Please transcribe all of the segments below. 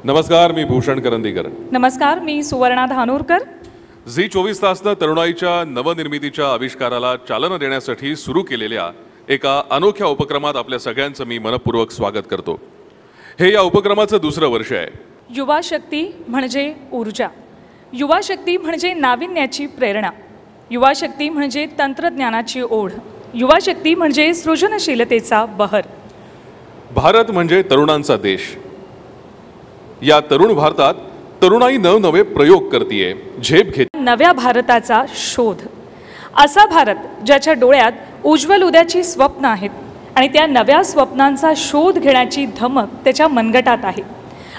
नमस्कार, मी भूषण करंदीकर. नमस्कार, मी सुवर्णा धानोरकर. झी 24 तासनं तरुणाईच्या नवनिर्मितीच्या आविष्काराला चालना देण्यासाठी सुरू केलेल्या एका अनोख्या उपक्रमात आपल्या सगळ्यांचं मी मनपूर्वक स्वागत करतो. हे या उपक्रमाचं दुसरं वर्ष आहे. युवा शक्ती म्हणजे ऊर्जा, युवा शक्ती म्हणजे नाविन्याची प्रेरणा, युवा शक्ती म्हणजे तंत्रज्ञानाची ओढ, युवा शक्ती म्हणजे सृजनशीलतेचा बहर. भारत म्हणजे तरुणांचा देश. या तरुण भारतात तरुणाई नवनवे प्रयोग करतीये, झेप घेत नव्या भारताचा शोध. असा भारत ज्याच्या डोळ्यात उज्ज्वल उद्याची स्वप्न आहेत आणि त्या नव्या स्वप्नांचा शोध घेण्याची धमक त्याच्या मनगटात आहे.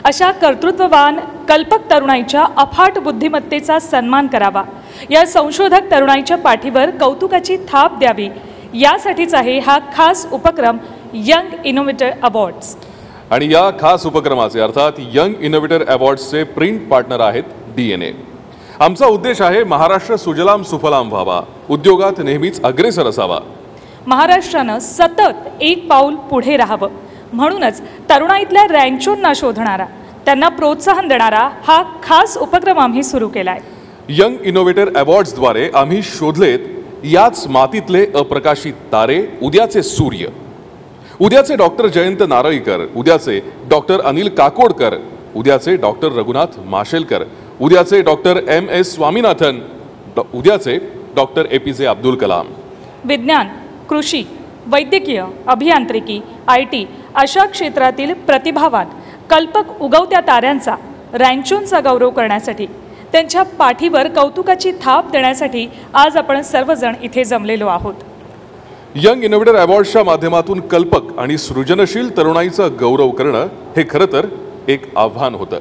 अशा कर्तृत्ववान कल्पक तरुणाईच्या अफाट बुद्धिमत्तेचा सन्मान करावा, या संशोधक तरुणाईच्या पाठीवर कौतुकाची थाप द्यावी, यासाठीच आहे हा खास उपक्रम यंग इनोव्हेटर अवॉर्ड्स. आणि या खास उपक्रमाचे अर्थात यंग इनोव्हेटर अवॉर्ड्सचे प्रिंट पार्टनर आहेत DNA. आमचा उद्देश आहे महाराष्ट्र सुजलाम सुफलाम व्हावा, उद्योगात नेहमीच अग्रेसर असावा. महाराष्ट्रानं सतत एक पाऊल पुढे राहावं, म्हणूनच तरुणाईतल्या रँचोंना शोधणारा, त्यांना प्रोत्साहन देणारा हा खास उपक्रम आम्ही सुरू केला आहे. यंग इनोव्हेटर अवॉर्ड्सद्वारे आम्ही शोधलेत याच मातीतले अप्रकाशित तारे, उद्याचे सूर्य. उद्याचे डॉक्टर जयंत नारळीकर, उद्याचे डॉक्टर अनिल काकोडकर, उद्याचे डॉक्टर रघुनाथ माशेलकर, उद्याचे डॉक्टर MS स्वामीनाथन, उद्याचे डॉक्टर APJ अब्दुल कलाम. विज्ञान, कृषी, वैद्यकीय, अभियांत्रिकी, IT अशा क्षेत्रातील प्रतिभावान कल्पक उगवत्या ताऱ्यांचा, रँचोंचा गौरव करण्यासाठी, त्यांच्या पाठीवर कौतुकाची थाप देण्यासाठी आज आपण सर्वजण इथे जमलेलो आहोत. यंग इनोव्हेटर अवॉर्ड्सच्या माध्यमातून कल्पक आणि सृजनशील तरुणाईचा गौरव करणं हे खरं तर एक आव्हान होतं.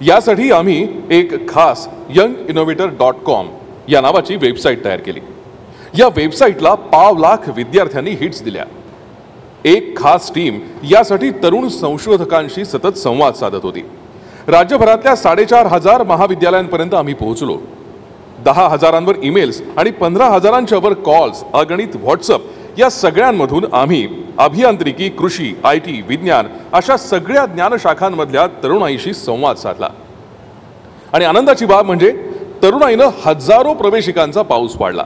यासाठी आम्ही एक खास younginnovator.com या नावाची वेबसाईट तयार केली. या वेबसाईटला 5 लाख विद्यार्थ्यांनी हिट्स दिल्या. एक खास टीम यासाठी तरुण संशोधकांशी सतत संवाद साधत होती. राज्यभरातल्या 4,500 महाविद्यालयांपर्यंत आम्ही पोहोचलो. 10,000 ईमेल्स आणि 15,000 कॉल्स, अगणित व्हॉट्सअप या सगळ्यांमधून आम्ही अभियांत्रिकी, कृषी, IT, विज्ञान अशा सगळ्या ज्ञानशाखांमधल्या तरुणाईशी संवाद साधला. आणि आनंदाची बाब म्हणजे तरुणाईनं हजारो प्रवेशिकांचा पाऊस पाडला.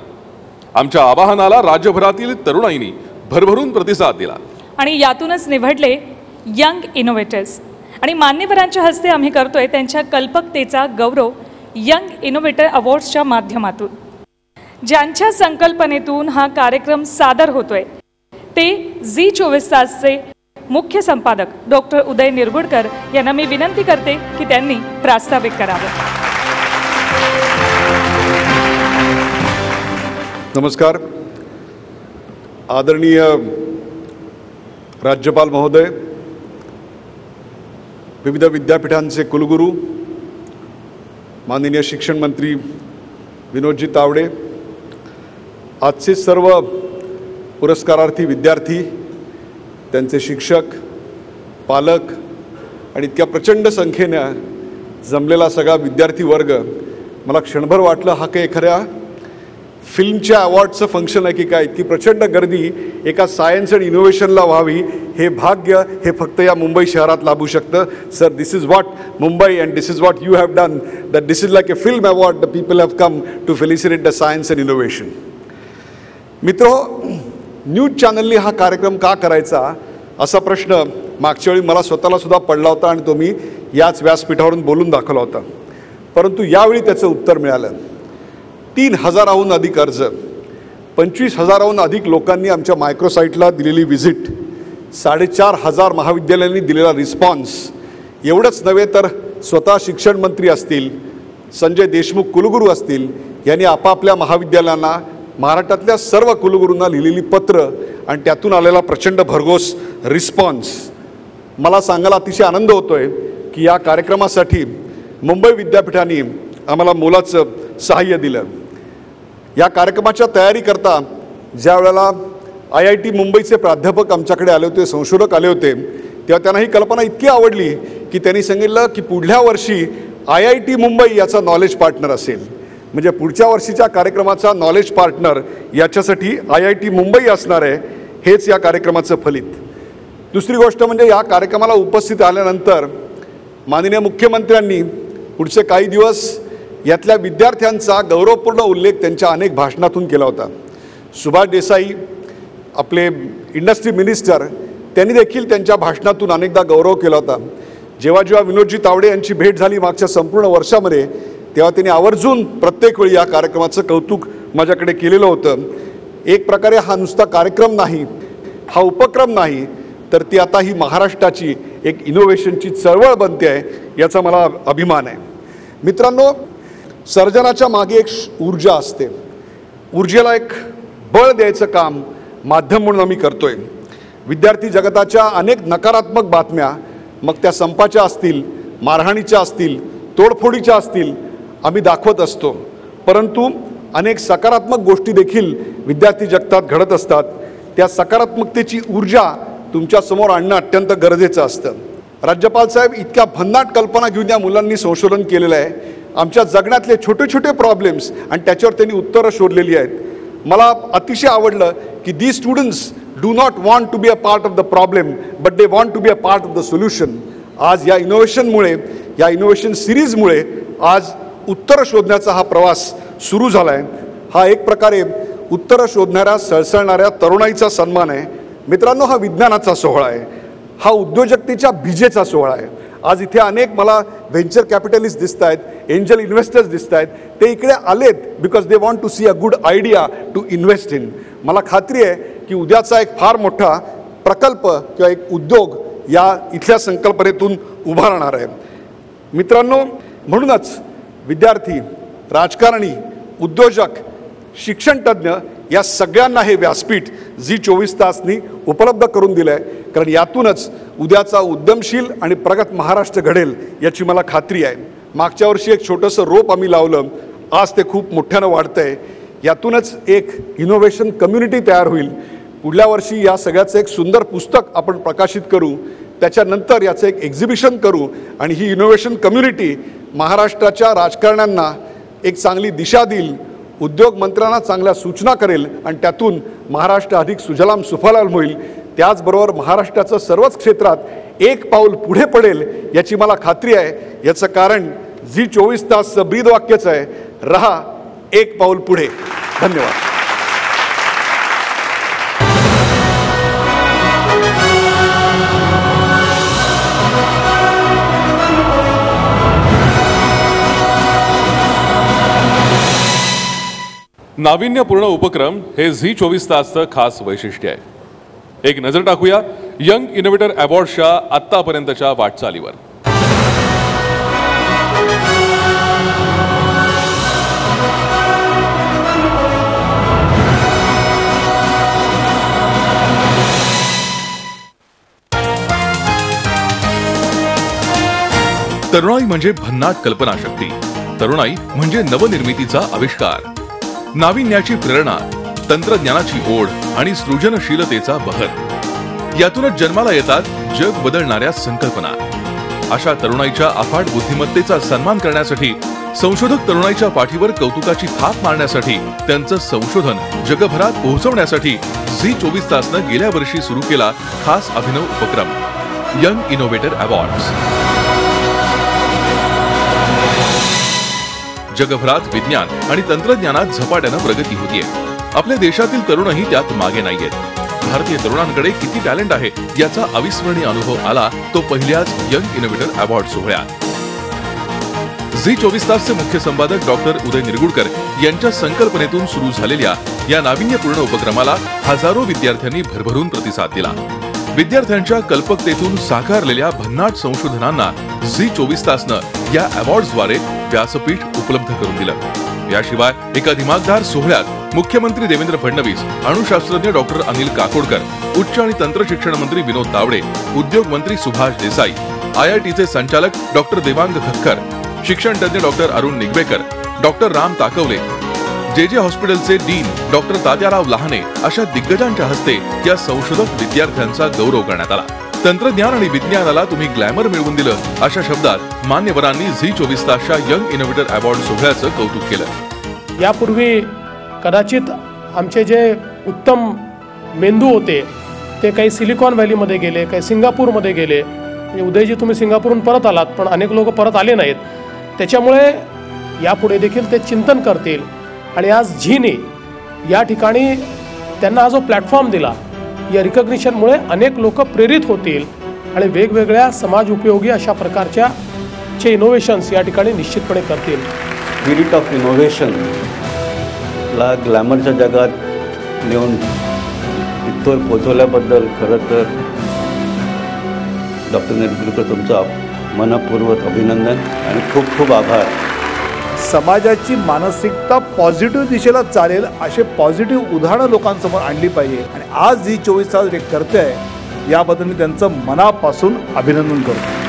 आमच्या आवाहनाला राज्यभरातील तरुणाईनी भरभरून प्रतिसाद दिला आणि यातूनच निवडले यंग इनोव्हेटर्स. आणि मान्यवरांच्या हस्ते आम्ही करतोय त्यांच्या कल्पकतेचा गौरव यंग इनोव्हेटर अवॉर्ड्सच्या माध्यमातून. ज्यांच्या संकल्पनेतून हा कार्यक्रम सादर होतोय ते झी 24 तासचे मुख्य संपादक डॉक्टर उदय निरगुडकर यांना मी विनंती करते की त्यांनी प्रास्ताविक करावं. नमस्कार. आदरणीय राज्यपाल महोदय, विविध विद्यापीठांचे कुलगुरू, माननीय शिक्षण मंत्री विनोदजी तावडे, आजचे सर्व पुरस्कारार्थी विद्यार्थी, त्यांचे शिक्षक, पालक आणि इतक्या प्रचंड संख्येने जमलेला सगळा विद्यार्थी वर्ग, मला क्षणभर वाटलं हा काही एखाद्या फिल्मच्या अवॉर्डचं फंक्शन आहे की काय. इतकी प्रचंड गर्दी एका सायन्स अँड इनोव्हेशनला व्हावी हे भाग्य हे फक्त या मुंबई शहरात लाभू शकतं. Sir, this is what Mumbai and this is what you have done, that this is like a film award. The people have come to felicitate the science and innovation. मित्रो, न्यूज चॅनलनी हा कार्यक्रम का करायचा असा प्रश्न मागच्या वेळी मला स्वतःला सुद्धा पडला होता आणि तो मी याच व्यासपीठावरून बोलून दाखवला होता. परंतु यावेळी त्याचं उत्तर मिळालं. 3,000हून अधिक अर्ज, 25,000हून अधिक लोकांनी आमच्या मायक्रोसाईटला दिलेली व्हिजिट, 4,500 महाविद्यालयांनी दिलेला रिस्पॉन्स. एवढंच नव्हे तर स्वतः शिक्षण मंत्री असतील, संजय देशमुख कुलगुरू असतील, यांनी आपापल्या महाविद्यालयांना, महाराष्ट्रातल्या सर्व कुलगुरूंना लिहिलेली पत्र आणि त्यातून आलेला प्रचंड भरघोस रिस्पॉन्स. मला सांगायला अतिशय आनंद होतोय की या कार्यक्रमासाठी मुंबई विद्यापीठाने आम्हाला मोलाचं सहाय्य दिलं. या कार्यक्रमाच्या तयारीकरता ज्या वेळेला IIT मुंबईचे प्राध्यापक आमच्याकडे आले होते, संशोधक आले होते, तेव्हा त्यांना ही कल्पना इतकी आवडली की त्यांनी सांगितलं की पुढल्या वर्षी IIT मुंबई याचा नॉलेज पार्टनर असेल. म्हणजे पुढच्या वर्षीच्या कार्यक्रमाचा नॉलेज पार्टनर याच्यासाठी IIT मुंबई असणार आहे. हेच या कार्यक्रमाचं फलित. दुसरी गोष्ट म्हणजे या कार्यक्रमाला उपस्थित आल्यानंतर माननीय मुख्यमंत्र्यांनी पुढचे काही दिवस यातल्या विद्यार्थ्यांचा गौरवपूर्ण उल्लेख त्यांच्या अनेक भाषणातून केला होता. सुभाष देसाई आपले इंडस्ट्री मिनिस्टर त्यांनी देखील त्यांच्या भाषणातून अनेकदा गौरव केला होता. जेव्हा जेव्हा विनोदजी तावडे यांची भेट झाली मागच्या संपूर्ण वर्षामध्ये, तेव्हा त्यांनी आवर्जून प्रत्येक वेळी या कार्यक्रमाचं कौतुक माझ्याकडे केलेलं होतं. एक प्रकारे हा नुसता कार्यक्रम नाही, हा उपक्रम नाही, तर ती आता ही महाराष्ट्राची एक इनोव्हेशनची चळवळ बनते आहे, याचा मला अभिमान आहे. मित्रांनो, सर्जनाच्या मागे एक ऊर्जा असते. ऊर्जेला एक बळ द्यायचं काम माध्यम म्हणून आम्ही करतोय. विद्यार्थी जगताच्या अनेक नकारात्मक बातम्या, मग त्या संपाच्या असतील, मारहाणीच्या असतील, तोडफोडीच्या असतील, आम्ही दाखवत असतो. परंतु अनेक सकारात्मक गोष्टी देखील विद्यार्थी जगतात घडत असतात. त्या सकारात्मकतेची ऊर्जा तुमच्यासमोर आणणं अत्यंत गरजेचं असतं. राज्यपाल साहेब, इतक्या भन्नाट कल्पना घेऊन या मुलांनी संशोधन केलेलं आहे. आमच्या जगण्यातले छोटे छोटे प्रॉब्लेम्स आणि त्याच्यावर त्यांनी उत्तरं शोधलेली आहेत. मला अतिशय आवडलं की the students do not want to be a part of the problem but they want to be a part of the solution. आज या इनोव्हेशनमुळे, या इनोव्हेशन सिरीजमुळे आज उत्तरं शोधण्याचा हा प्रवास सुरू झाला आहे. हा एक प्रकारे उत्तरं शोधणाऱ्या, सळसळणाऱ्या तरुणाईचा सन्मान आहे. मित्रांनो, हा विज्ञानाचा सोहळा आहे, हा उद्योजकतेच्या बीजेचा सोहळा आहे. आज इथे अनेक मला व्हेंचर कॅपिटलिस्ट दिसत आहेत, एंजल इन्व्हेस्टर्स दिसत आहेत. ते इकडे आलेत because they want to see a good idea to invest in. मला खात्री आहे की उद्याचा एक फार मोठा प्रकल्प किंवा एक उद्योग या इथल्या संकल्पनेतून उभा राहणार आहे. मित्रांनो, म्हणूनच विद्यार्थी, राजकारणी, उद्योजक, शिक्षणतज्ञ या सगळ्यांना हे व्यासपीठ झी 24 तासनी उपलब्ध करून दिलं आहे. कारण यातूनच उद्याचा उद्यमशील आणि प्रगत महाराष्ट्र घडेल याची मला खात्री आहे. मागच्या वर्षी एक छोटंसं रोप आम्ही लावलं, आज ते खूप मोठ्यानं वाढतं आहे. यातूनच एक इनोव्हेशन कम्युनिटी तयार होईल. पुढल्या वर्षी या सगळ्याचं एक सुंदर पुस्तक आपण प्रकाशित करू, त्याच्यानंतर याचं एक एक्झिबिशन करू आणि ही इनोव्हेशन कम्युनिटी महाराष्ट्राच्या राजकारण्यांना एक चांगली दिशा देईल, उद्योग मंत्र्यांना चांगल्या सूचना करेल आणि त्यातून महाराष्ट्र अधिक सुजलाम सुफलाम होईल. त्याचबरोबर महाराष्ट्राचं सर्वच क्षेत्रात एक पाऊल पुढे पडेल याची मला खात्री आहे. याचं कारण झी 24 तासचं ब्रीद वाक्यच आहे, रहा एक पाऊल पुढे. धन्यवाद. नाविन्यपूर्ण उपक्रम हे झी 24 तासचं खास वैशिष्ट्य आहे. एक नजर टाकूया यंग इनोव्हेटर अवॉर्ड्सच्या आत्तापर्यंतच्या वाटचालीवर. तरुणाई म्हणजे भन्नाट कल्पनाशक्ती, तरुणाई म्हणजे नवनिर्मितीचा आविष्कार, नाविन्याची प्रेरणा, तंत्रज्ञानाची ओढ आणि सृजनशीलतेचा बहर. यातूनच जन्माला येतात जग बदलणाऱ्या संकल्पना. अशा तरुणाईच्या अफाट बुद्धिमत्तेचा सन्मान करण्यासाठी, संशोधक तरुणाईच्या पाठीवर कौतुकाची थाप मारण्यासाठी, त्यांचं संशोधन जगभरात पोहोचवण्यासाठी झी 24 तासनं गेल्या वर्षी सुरू केला खास अभिनव उपक्रम यंग इनोव्हेटर अवॉर्ड्स. जगभरात विज्ञान आणि तंत्रज्ञानात झपाट्यानं प्रगती होतीये. आपल्या देशातील तरुणही त्यात मागे नाहीयेत. भारतीय तरुणांकडे किती टॅलेंट आहे याचा अविस्मरणीय अनुभव आला तो पहिल्याच यंग इनोव्हेटर अवॉर्ड सोहळ्यात. झी 24 तासचे मुख्य संपादक डॉक्टर उदय निरगुडकर यांच्या संकल्पनेतून सुरू झालेल्या या नाविन्यपूर्ण उपक्रमाला हजारो विद्यार्थ्यांनी भरभरून प्रतिसाद दिला. विद्यार्थ्यांच्या कल्पकतेतून साकारलेल्या भन्नाट संशोधनांना झी 24 तासनं या अवॉर्ड्सद्वारे व्यासपीठ उपलब्ध करून दिलं. याशिवाय एका दिमागदार सोहळ्यात मुख्यमंत्री देवेंद्र फडणवीस, अणुशास्त्रज्ञ डॉक्टर अनिल काकोडकर, उच्च आणि तंत्र शिक्षण मंत्री विनोद तावडे, उद्योग मंत्री सुभाष देसाई, IITचे संचालक डॉक्टर देवांग खक्कर, शिक्षण तज्ञ doctor Arun Nigavekar, doctor Ram Takawale, JJ हॉस्पिटलचे डीन डॉक्टर तात्याराव लहाने अशा दिग्गजांच्या हस्ते या संशोधक विद्यार्थ्यांचा गौरव करण्यात आला. तंत्रज्ञान आणि विज्ञानाला तुम्ही ग्लॅमर मिळवून दिलं अशा शब्दात मान्यवरांनी झी 24 तासच्या यंग इनोव्हेटर अवॉर्ड सोहळ्याचं कौतुक केलं. यापूर्वी कदाचित आमचे जे उत्तम मेंदू होते ते काही सिलिकॉन व्हॅलीमध्ये गेले, काही सिंगापूरमध्ये गेले, म्हणजे उदयजी तुम्ही सिंगापूरहून परत आलात, पण अनेक लोक परत आले नाहीत. त्याच्यामुळे यापुढे देखील ते चिंतन करतील. आणि आज झीने या ठिकाणी त्यांना हा जो प्लॅटफॉर्म दिला, या रिकग्निशनमुळे अनेक लोक प्रेरित होतील आणि वेगवेगळ्या समाज उपयोगी अशा प्रकारच्या इनोव्हेशन्स या ठिकाणी निश्चितपणे करतील. स्पिरिट ऑफ इनोव्हेशनला ग्लॅमरच्या जगात नेऊन इथवर पोचवल्याबद्दल खरं तर डॉक्टर नेरपूरकर तुमचा मनपूर्वक अभिनंदन आणि खूप खूप आभार. समाजाची मानसिकता पॉझिटिव्ह दिशेला चालेल असे पॉझिटिव्ह उदाहरणं लोकांसमोर आणली पाहिजे. आणि आज जी 24 तास जे करते आहे याबद्दल मी त्यांचं मनापासून अभिनंदन करतो.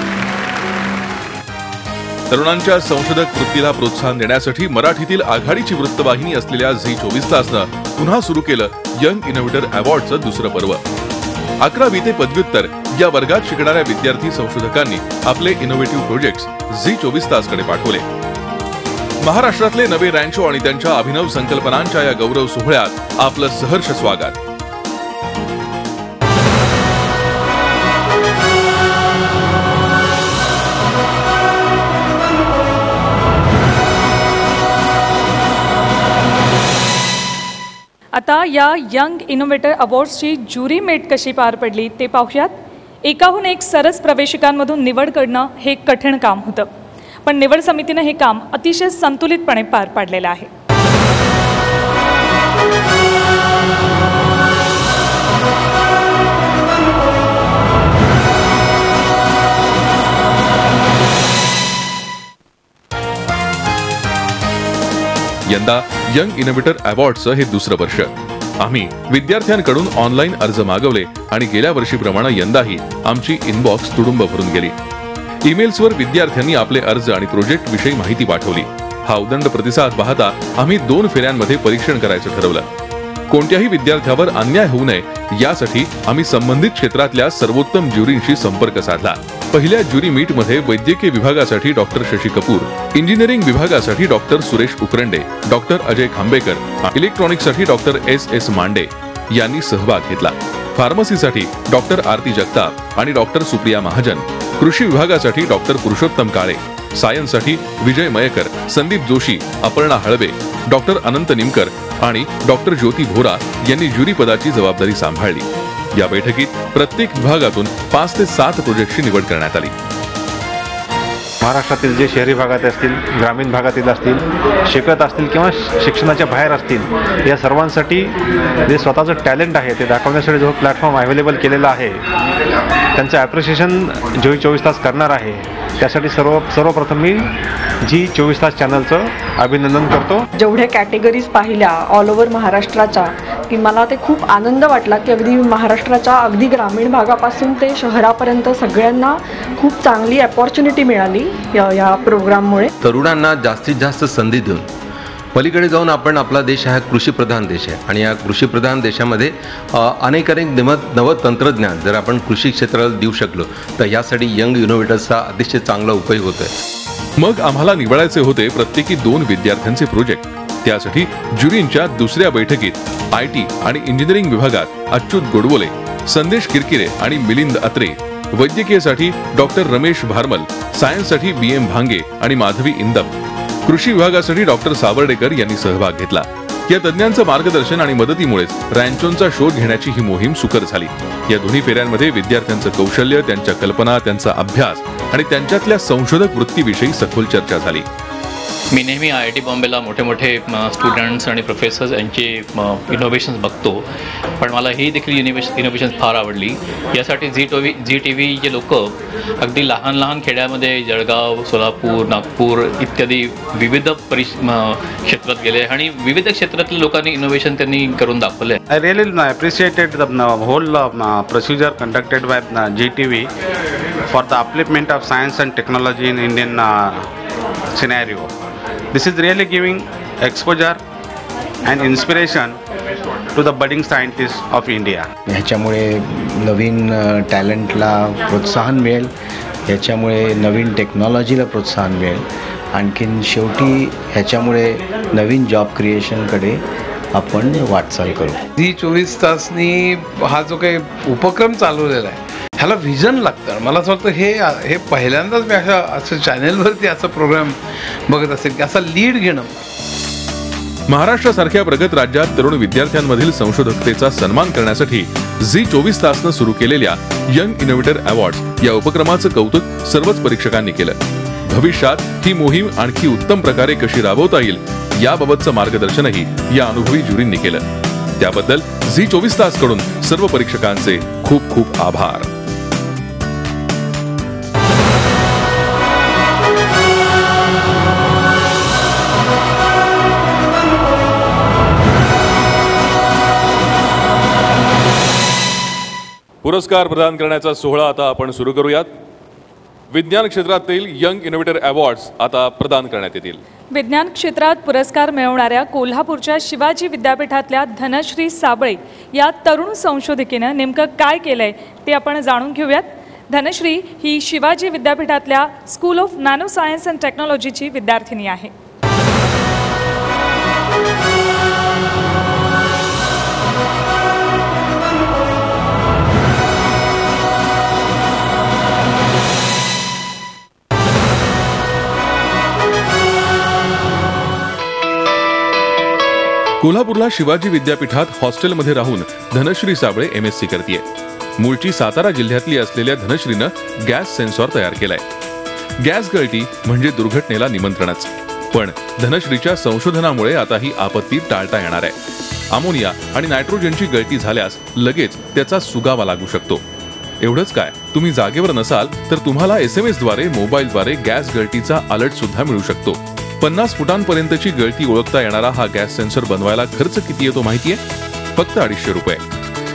तरुणांच्या संशोधक वृत्तीला प्रोत्साहन देण्यासाठी मराठीतील आघाडीची वृत्तवाहिनी असलेल्या झी 24 तासनं पुन्हा सुरू केलं यंग इनोव्हेटर अवॉर्डचं दुसरं पर्व. 11वी ते पदव्युत्तर या वर्गात शिकणाऱ्या विद्यार्थी संशोधकांनी आपले इनोव्हेटिव्ह प्रोजेक्ट्स झी 24 तासकडे पाठवले. महाराष्ट्रातले नवे रँचो आणि त्यांच्या अभिनव संकल्पनांच्या या गौरव सोहळ्यात आपलं सहर्ष स्वागत. आता या यंग इनोव्हेटर अवॉर्ड्सची ज्युरी मेट कशी पार पडली ते पाहूयात. एकाहून एक सरस प्रवेशिकांमधून निवड करणं हे एक कठीण काम होतं, पण निवड समितीनं हे काम अतिशय संतुलितपणे पार पाडलेलं आहे. यंदा यंग इनोव्हेटर अवॉर्डचं हे दुसरं वर्ष. आम्ही विद्यार्थ्यांकडून ऑनलाईन अर्ज मागवले आणि गेल्या वर्षीप्रमाणे यंदाही आमची इनबॉक्स तुडुंब भरून गेली. ईमेल्सवर विद्यार्थ्यांनी आपले अर्ज आणि प्रोजेक्ट विषयी माहिती पाठवली. हा उदंड प्रतिसाद पाहता आम्ही 2 फेऱ्यांमध्ये परीक्षण करायचं ठरवलं. कोणत्याही विद्यार्थ्यावर अन्याय होऊ नये यासाठी आम्ही संबंधित क्षेत्रातल्या सर्वोत्तम ज्युरींशी संपर्क साधला. पहिल्या ज्युरी मीटमध्ये वैद्यकीय विभागासाठी डॉक्टर शशी कपूर, इंजिनिअरिंग विभागासाठी डॉक्टर सुरेश उकरंडे, डॉक्टर अजय खांबेकर, इलेक्ट्रॉनिक्ससाठी डॉक्टर एस मांडे यांनी सहभाग घेतला. फार्मसीसाठी डॉक्टर आरती जगताप आणि डॉक्टर सुप्रिया महाजन, कृषी विभागासाठी डॉक्टर पुरुषोत्तम काळे, सायन्ससाठी विजय मयेकर, संदीप जोशी, अपर्णा हळवे, डॉक्टर अनंत निमकर आणि डॉक्टर ज्योती भोरा यांनी ज्युरी पदाची जबाबदारी सांभाळली. या बैठकीत प्रत्येक विभागातून 5 ते 7 प्रोजेक्टची निवड करण्यात आली. महाराष्ट्रातील जे शहरी भागात असतील, ग्रामीण भागातील असतील, शिकत असतील किंवा शिक्षणाच्या बाहेर असतील, या सर्वांसाठी जे स्वतःचं टॅलेंट आहे ते दाखवण्यासाठी जो प्लॅटफॉर्म अवेलेबल केलेला आहे, त्यांचं ॲप्रिशिएशन झी 24 तास करणार आहे. त्यासाठी सर्वप्रथम मी झी 24 तास चॅनलचं अभिनंदन करतो. जेवढ्या कॅटेगरीज पाहिल्या ऑल ओव्हर महाराष्ट्राच्या, की मला ते खूप आनंद वाटला की अगदी महाराष्ट्राच्या अगदी ग्रामीण भागापासून ते शहरापर्यंत सगळ्यांना खूप चांगली अपॉर्च्युनिटी मिळाली या प्रोग्राममुळे. तरुणांना जास्तीत जास्त संधी देऊन पलीकडे जाऊन आपण, आपला देश हा कृषीप्रधान देश आहे आणि या कृषीप्रधान देशामध्ये अनेक नवं तंत्रज्ञान जर आपण कृषी क्षेत्राला देऊ शकलो तर यासाठी यंग इनोव्हेटर्सचा अतिशय चांगला उपयोग होतोय. मग आम्हाला निवडायचे होते प्रत्येकी 2 विद्यार्थ्यांचे प्रोजेक्ट. त्यासाठी ज्युरींच्या दुसऱ्या बैठकीत IT आणि इंजिनिअरिंग विभागात अच्युत गोडबोले, संदेश किरकिरे आणि मिलिंद अत्रे, वैद्यकीयसाठी डॉक्टर रमेश भारमल, सायन्ससाठी BM भांगे आणि माधवी इंदम, कृषी विभागासाठी डॉक्टर सावर्डेकर यांनी सहभाग घेतला. या तज्ञांचं मार्गदर्शन आणि मदतीमुळेच रँचोंचा शोध घेण्याची ही मोहीम सुकर झाली. या दोन्ही फेऱ्यांमध्ये विद्यार्थ्यांचं कौशल्य, त्यांच्या कल्पना, त्यांचा अभ्यास आणि त्यांच्यातल्या संशोधक वृत्तीविषयी सखोल चर्चा झाली. मी नेहमी IIT बॉम्बेला मोठे स्टुडंट्स आणि प्रोफेसर्स यांचे इनोव्हेशन्स बघतो, पण मला ही देखील इनोव्हेशन्स फार आवडली. यासाठी झी TV जे लोक अगदी लहान खेड्यामध्ये जळगाव, सोलापूर, नागपूर इत्यादी विविध क्षेत्रात गेले आणि विविध क्षेत्रातल्या लोकांनी इनोव्हेशन त्यांनी करून दाखवले. I really appreciated the whole procedure conducted by Zee TV for the upliftment of science and technology in Indian scenario. This is really giving exposure and inspiration to the budding scientists of India. ह्याच्यामुळे नवीन टॅलेंटला प्रोत्साहन मिळेल, ह्याच्यामुळे नवीन टेक्नॉलॉजीला प्रोत्साहन मिळेल, आणखीन शेवटी ह्याच्यामुळे नवीन job क्रिएशनकडे आपण वाटचाल करू. झी 24 तासनी हा जो काही उपक्रम चालवलेला आहे, ह्याला व्हिजन लागतं. मला असं वाटतं हे पहिल्यांदाच मी असं चॅनेलवरती असा प्रोग्राम बघत असेल की असा लीड घेणं. महाराष्ट्रासारख्या प्रगत राज्यात तरुण विद्यार्थ्यांमधील संशोधकतेचा सन्मान करण्यासाठी झी 24 तासनं सुरू केलेल्या यंग इनोव्हेटर अवॉर्ड्स या उपक्रमाचं कौतुक सर्वच परीक्षकांनी केलं. भविष्यात ही मोहीम आणखी उत्तम प्रकारे कशी राबवता येईल याबाबतचं मार्गदर्शनही या अनुभवी ज्युरींनी केलं. त्याबद्दल झी 24 तास कडून सर्व परीक्षकांचे खूप खूप आभार. पुरस्कार प्रदान करण्याचा सोहळा आता आपण सुरू करूयात. विज्ञान क्षेत्रातील यंग इनोव्हेटर अवॉर्ड्स आता प्रदान करण्यात येतील. विज्ञान क्षेत्रात पुरस्कार मिळवणाऱ्या कोल्हापूरच्या शिवाजी विद्यापीठातल्या धनश्री साबळे या तरुण संशोधकीनं नेमकं काय केलंय ते आपण जाणून घेऊयात. धनश्री ही शिवाजी विद्यापीठातल्या school of nano science and टेक्नॉलॉजीची विद्यार्थिनी आहे. कोल्हापूरला शिवाजी विद्यापीठात हॉस्टेलमध्ये राहून धनश्री साबळे MSc करतेय. मूळची सातारा जिल्ह्यातली असलेल्या धनश्रीनं गॅस सेन्सॉर तयार केलाय. गॅस गळती म्हणजे दुर्घटनेला निमंत्रणच, पण धनश्रीच्या संशोधनामुळे आता ही आपत्ती टाळता येणार आहे. अमोनिया आणि नायट्रोजनची गळती झाल्यास लगेच त्याचा सुगावा लागू शकतो. एवढंच काय, तुम्ही जागेवर नसाल तर तुम्हाला SMS द्वारे मोबाईलद्वारे गॅस गळतीचा अलर्ट सुद्धा मिळू शकतो. 50 फुटांपर्यंतची गळती ओळखता येणारा हा गॅस सेन्सर बनवायला खर्च किती येतो माहितीये? फक्त 250 रुपये.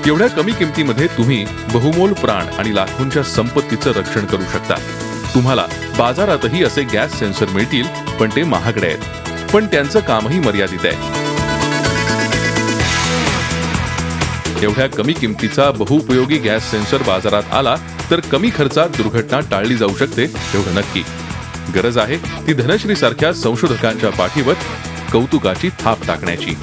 एवढ्या कमी किमतीमध्ये तुम्ही बहुमोल प्राण आणि लाखोंच्या संपत्तीचं रक्षण करू शकता. तुम्हाला बाजारातही असे गॅस सेन्सर मिळतील, पण ते महागडे आहेत. पण त्यांचं कामही मर्यादित आहे. एवढ्या कमी किमतीचा बहुउपयोगी गॅस सेन्सर बाजारात आला तर कमी खर्चात दुर्घटना टाळली जाऊ शकते, एवढं नक्की. गरज आहे ती धनश्री सारख्या संशोधकांच्या पाठीवर कौतुकाची थाप टाकण्याची.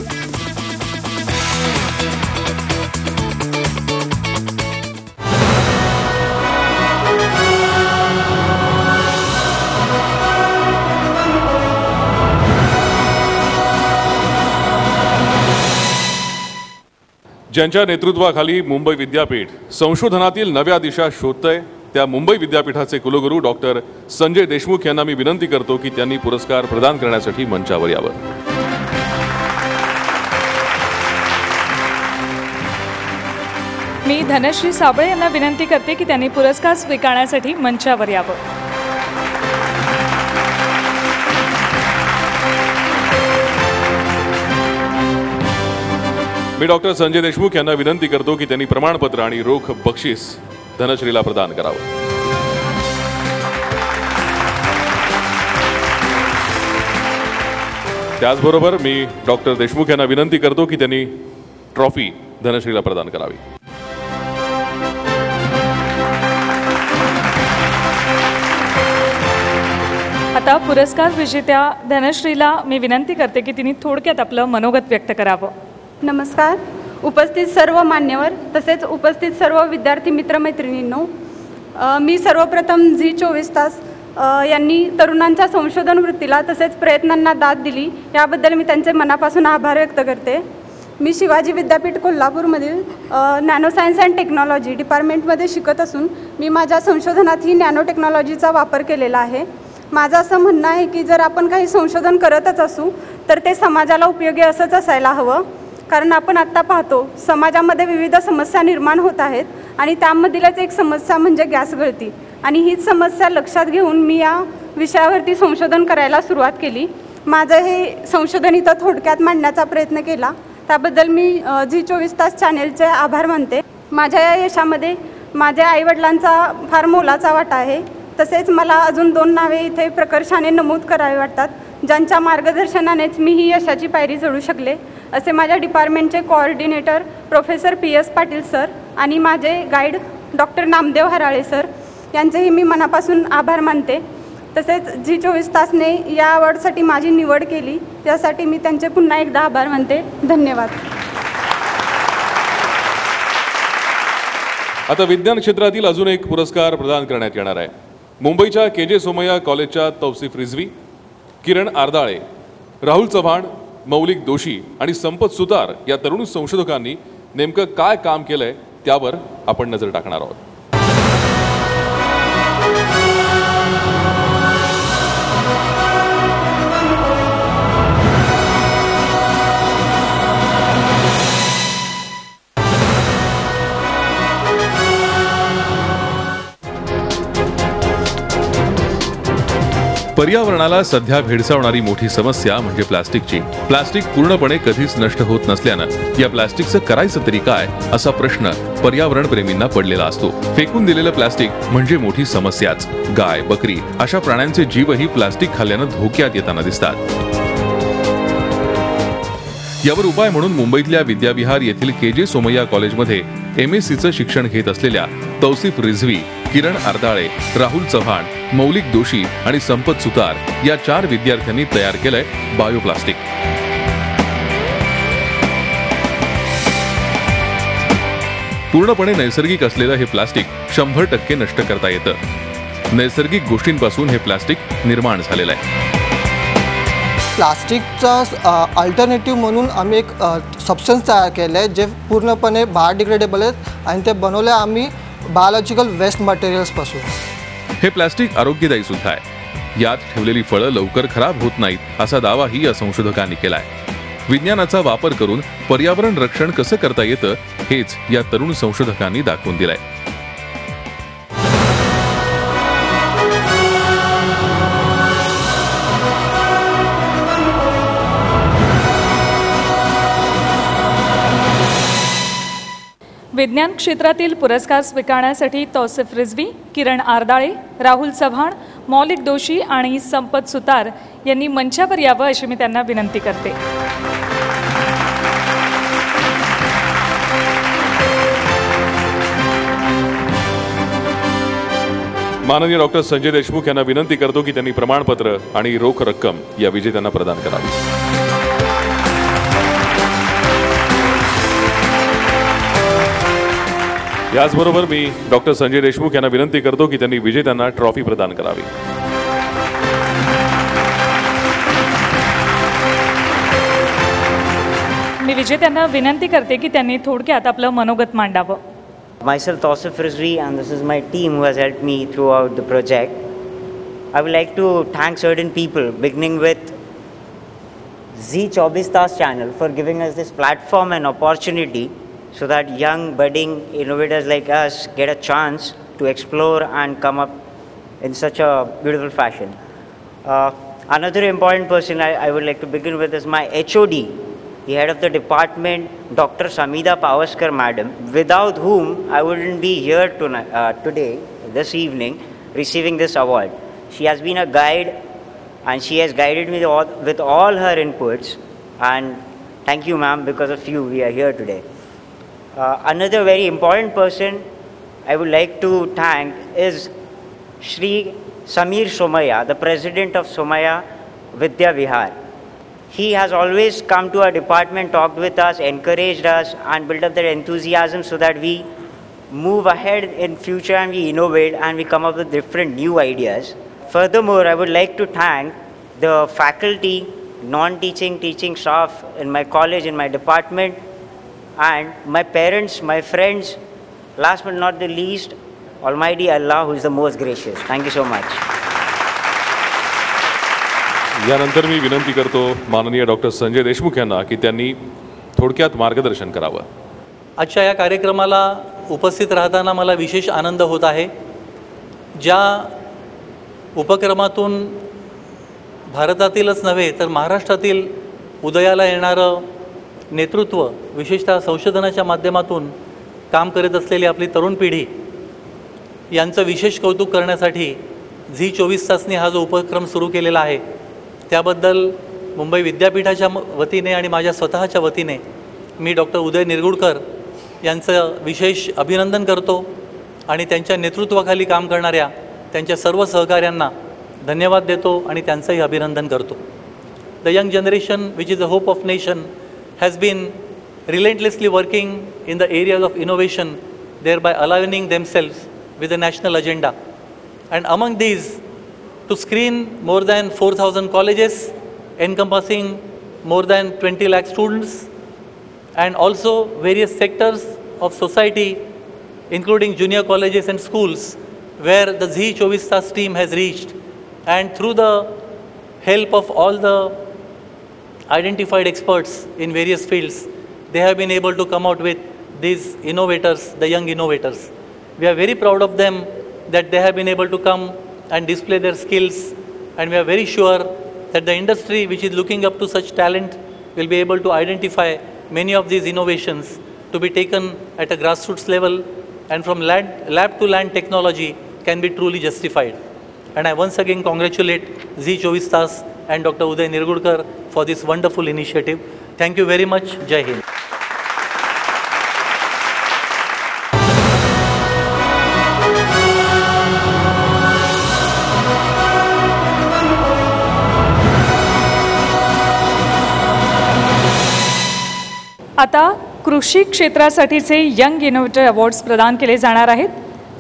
ज्यांच्या नेतृत्वाखाली मुंबई विद्यापीठ संशोधनातील नव्या दिशा शोधतंय त्या मुंबई विद्यापीठाचे कुलगुरू डॉक्टर संजय देशमुख यांना मी विनंती करतो की त्यांनी पुरस्कार प्रदान करण्यासाठी मंचावर यावं. मी धनश्री साबळे यांना विनंती करते की त्यांनी पुरस्कार स्वीकारण्यासाठी मंचावर यावं. मी डॉक्टर संजय देशमुख यांना विनंती करतो की त्यांनी प्रमाणपत्र आणि रोख बक्षीस धनश्रीला प्रदान करावं. त्याचबरोबर मी डॉक्टर देशमुख यांना विनंती करतो की त्यांनी ट्रॉफी धनश्रीला प्रदान करावी. आता पुरस्कार विजेत्या धनश्रीला मी विनंती करते की तिने थोडक्यात आपलं मनोगत व्यक्त करावं. नमस्कार. उपस्थित सर्व मान्यवर तसेच उपस्थित सर्व विद्यार्थी मित्रमैत्रिणींनो, मी सर्वप्रथम झी 24 तास यांनी तरुणांच्या संशोधन वृत्तीला तसेच प्रयत्नांना दाद दिली याबद्दल मी त्यांचे मनापासून आभार व्यक्त करते. मी शिवाजी विद्यापीठ कोल्हापूरमधील नॅनो सायन्स अँड टेक्नॉलॉजी डिपार्टमेंटमध्ये शिकत असून मी माझ्या संशोधनातही नॅनो टेक्नॉलॉजीचा वापर केलेला आहे. माझं असं म्हणणं आहे की जर आपण काही संशोधन करतच असू तर ते समाजाला उपयोगी असंच असायला हवं. कारण आपण आत्ता पाहतो समाजामध्ये विविध समस्या निर्माण होत आहेत आणि त्यामधीलच एक समस्या म्हणजे गॅस गळती, आणि हीच समस्या लक्षात घेऊन मी या विषयावरती संशोधन करायला सुरुवात केली. माझं हे संशोधन इथं थोडक्यात मांडण्याचा प्रयत्न केला, त्याबद्दल मी झी 24 तास चॅनेलचे आभार मानते. माझ्या या यशामध्ये माझ्या आईवडिलांचा फार मोलाचा वाटा आहे. तसेच मला अजून 2 नावे इथे प्रकर्षाने नमूद करावी वाटतात, ज्यांच्या मार्गदर्शनानेच मी ही यशाची पायरी चढू शकले. असे माझ्या डिपार्टमेंटचे coordinator professor PS Patil sir आणि माझे guide doctor Namdev Harale sir यांचेही मी मनापासून आभार मानते. तसेच झी 24 तासने या अवॉर्डसाठी माझी निवड केली त्यासाठी मी त्यांचे पुन्हा एकदा आभार मानते. धन्यवाद. आता विज्ञान क्षेत्रातील अजून एक पुरस्कार प्रदान करण्यात येणार आहे. मुंबईच्या KJ सोमय्या कॉलेजच्या तौसिफ रिझवी, किरण आरदाळे, राहुल चव्हाण, मौलिक दोशी आणि संपत सुतार या तरुण संशोधकांनी नेमकं काय काम केलंय त्यावर आपण नजर टाकणार आहोत. पर्यावरणाला सध्या भेडसावणारी मोठी समस्या म्हणजे प्लास्टिकची. प्लास्टिक पूर्णपणे कधीच नष्ट होत नसल्यानं या प्लास्टिकचं करायचं तरी काय असा प्रश्न पर्यावरण प्रेमींना पडलेला असतो. फेकून दिलेलं प्लास्टिक म्हणजे मोठी समस्याच. गाय, बकरी अशा प्राण्यांचे जीवही प्लास्टिक खाल्ल्यानं धोक्यात येताना दिसतात. यावर उपाय म्हणून मुंबईतल्या विद्याविहार येथील KJ सोमय्या कॉलेजमध्ये MSCचं शिक्षण घेत असलेल्या तौसिफ रिझवी, किरण आरदाळे, राहुल चव्हाण, मौलिक दोशी आणि संपत सुतार या 4 विद्यार्थ्यांनी तयार केलंय बायोप्लास्टिक. पूर्णपणे नैसर्गिक असलेलं हे प्लास्टिक 100% नष्ट करता येतं. नैसर्गिक गोष्टींपासून हे प्लास्टिक निर्माण झालेलं आहे. प्लास्टिकचा अल्टरनेटिव्ह म्हणून आम्ही एक सबस्टन्स तयार केलं आहे जे पूर्णपणे बायोडिग्रेडेबल आहेत आणि ते बनवले आम्ही बायोलॉजिकल वेस्ट मटेरियल्सपासून. हे प्लास्टिक आरोग्यदायी सुद्धा आहे. यात ठेवलेली फळं लवकर खराब होत नाहीत असा दावाही या संशोधकांनी केलाय. विज्ञानाचा वापर करून पर्यावरण रक्षण कसं करता येतं हेच या तरुण संशोधकांनी दाखवून दिलंय. विज्ञान क्षेत्रातील पुरस्कार स्वीकारण्यासाठी तौसिफ रिझवी, किरण आरदाळे, राहुल चव्हाण, मौलिक दोशी आणि संपत सुतार यांनी मंचावर यावं अशी मी त्यांना विनंती करते. माननीय डॉक्टर संजय देशमुख यांना विनंती करतो की त्यांनी प्रमाणपत्र आणि रोख रक्कम या विजेत्यांना प्रदान करावी. याचबरोबर मी डॉक्टर संजय देशमुख यांना विनंती करतो की त्यांनी विजेत्यांना ट्रॉफी प्रदान करावी. मी विजेत्यांना विनंती करते की त्यांनी थोडक्यात आपलं मनोगत मांडावं. Myself Tausif Rizvi and this is my team who has helped me throughout the project. I would like to thank certain people beginning with Z24 Taas channel for giving us this platform and opportunity so that young budding innovators like us get a chance to explore and come up in such a beautiful fashion. Another important person I would like to begin with is my HOD, the head of the department, Dr. Samida Pavaskar madam, without whom I wouldn't be here today, this evening, receiving this award. She has been a guide and she has guided me with all her inputs, and thank you ma'am, because of you we are here today. Another very important person I would like to thank is Shri Samir Somaya, the president of Somaya Vidya Vihar. He has always come to our department, talked with us, encouraged us and built up that enthusiasm so that we move ahead in future and we innovate and we come up with different new ideas. Furthermore, I would like to thank the faculty, non-teaching, teaching staff in my college, in my department, and my parents, my friends, last but not the least, Almighty Allah, who is the most gracious. Thank you so much. यानंतर मी विनंती करतो माननीय doctor Sanjay Deshmukh यांना की त्यांनी थोडक्यात मार्गदर्शन करावं. आजच्या या कार्यक्रमाला उपस्थित राहताना मला विशेष आनंद होत आहे. ज्या उपक्रमातून भारतातीलच नव्हे तर महाराष्ट्रातील उदयाला येणारं नेतृत्व, विशेषतः संशोधनाच्या माध्यमातून काम करत असलेली आपली तरुण पिढी यांचं विशेष कौतुक करण्यासाठी Z24 तासनी हा जो उपक्रम सुरू केलेला आहे त्याबद्दल मुंबई विद्यापीठाच्या वतीने आणि माझ्या स्वतःच्या वतीने मी डॉक्टर उदय निरगुडकर यांचं विशेष अभिनंदन करतो आणि त्यांच्या नेतृत्वाखाली काम करणाऱ्या त्यांच्या सर्व सहकाऱ्यांना धन्यवाद देतो आणि त्यांचंही अभिनंदन करतो. The young generation which is the hope of nation has been relentlessly working in the areas of innovation thereby aligning themselves with the national agenda. And among these, to screen more than 4,000 colleges encompassing more than 20 lakh students, and also various sectors of society including junior colleges and schools where the Zee 24 Taas team has reached, and through the help of all the identified experts in various fields, they have been able to come out with these innovators, the young innovators. We are very proud of them that they have been able to come and display their skills, and we are very sure that the industry which is looking up to such talent will be able to identify many of these innovations to be taken at a grassroots level, and from lab to land technology can be truly justified. And I once again congratulate Zee 24 Taas and Dr. Uday Nirgudkar for this wonderful initiative. Thank you very much. Jai Hind. आता कृषी क्षेत्रासाठीचे young innovator awards प्रदान केले जाणार आहेत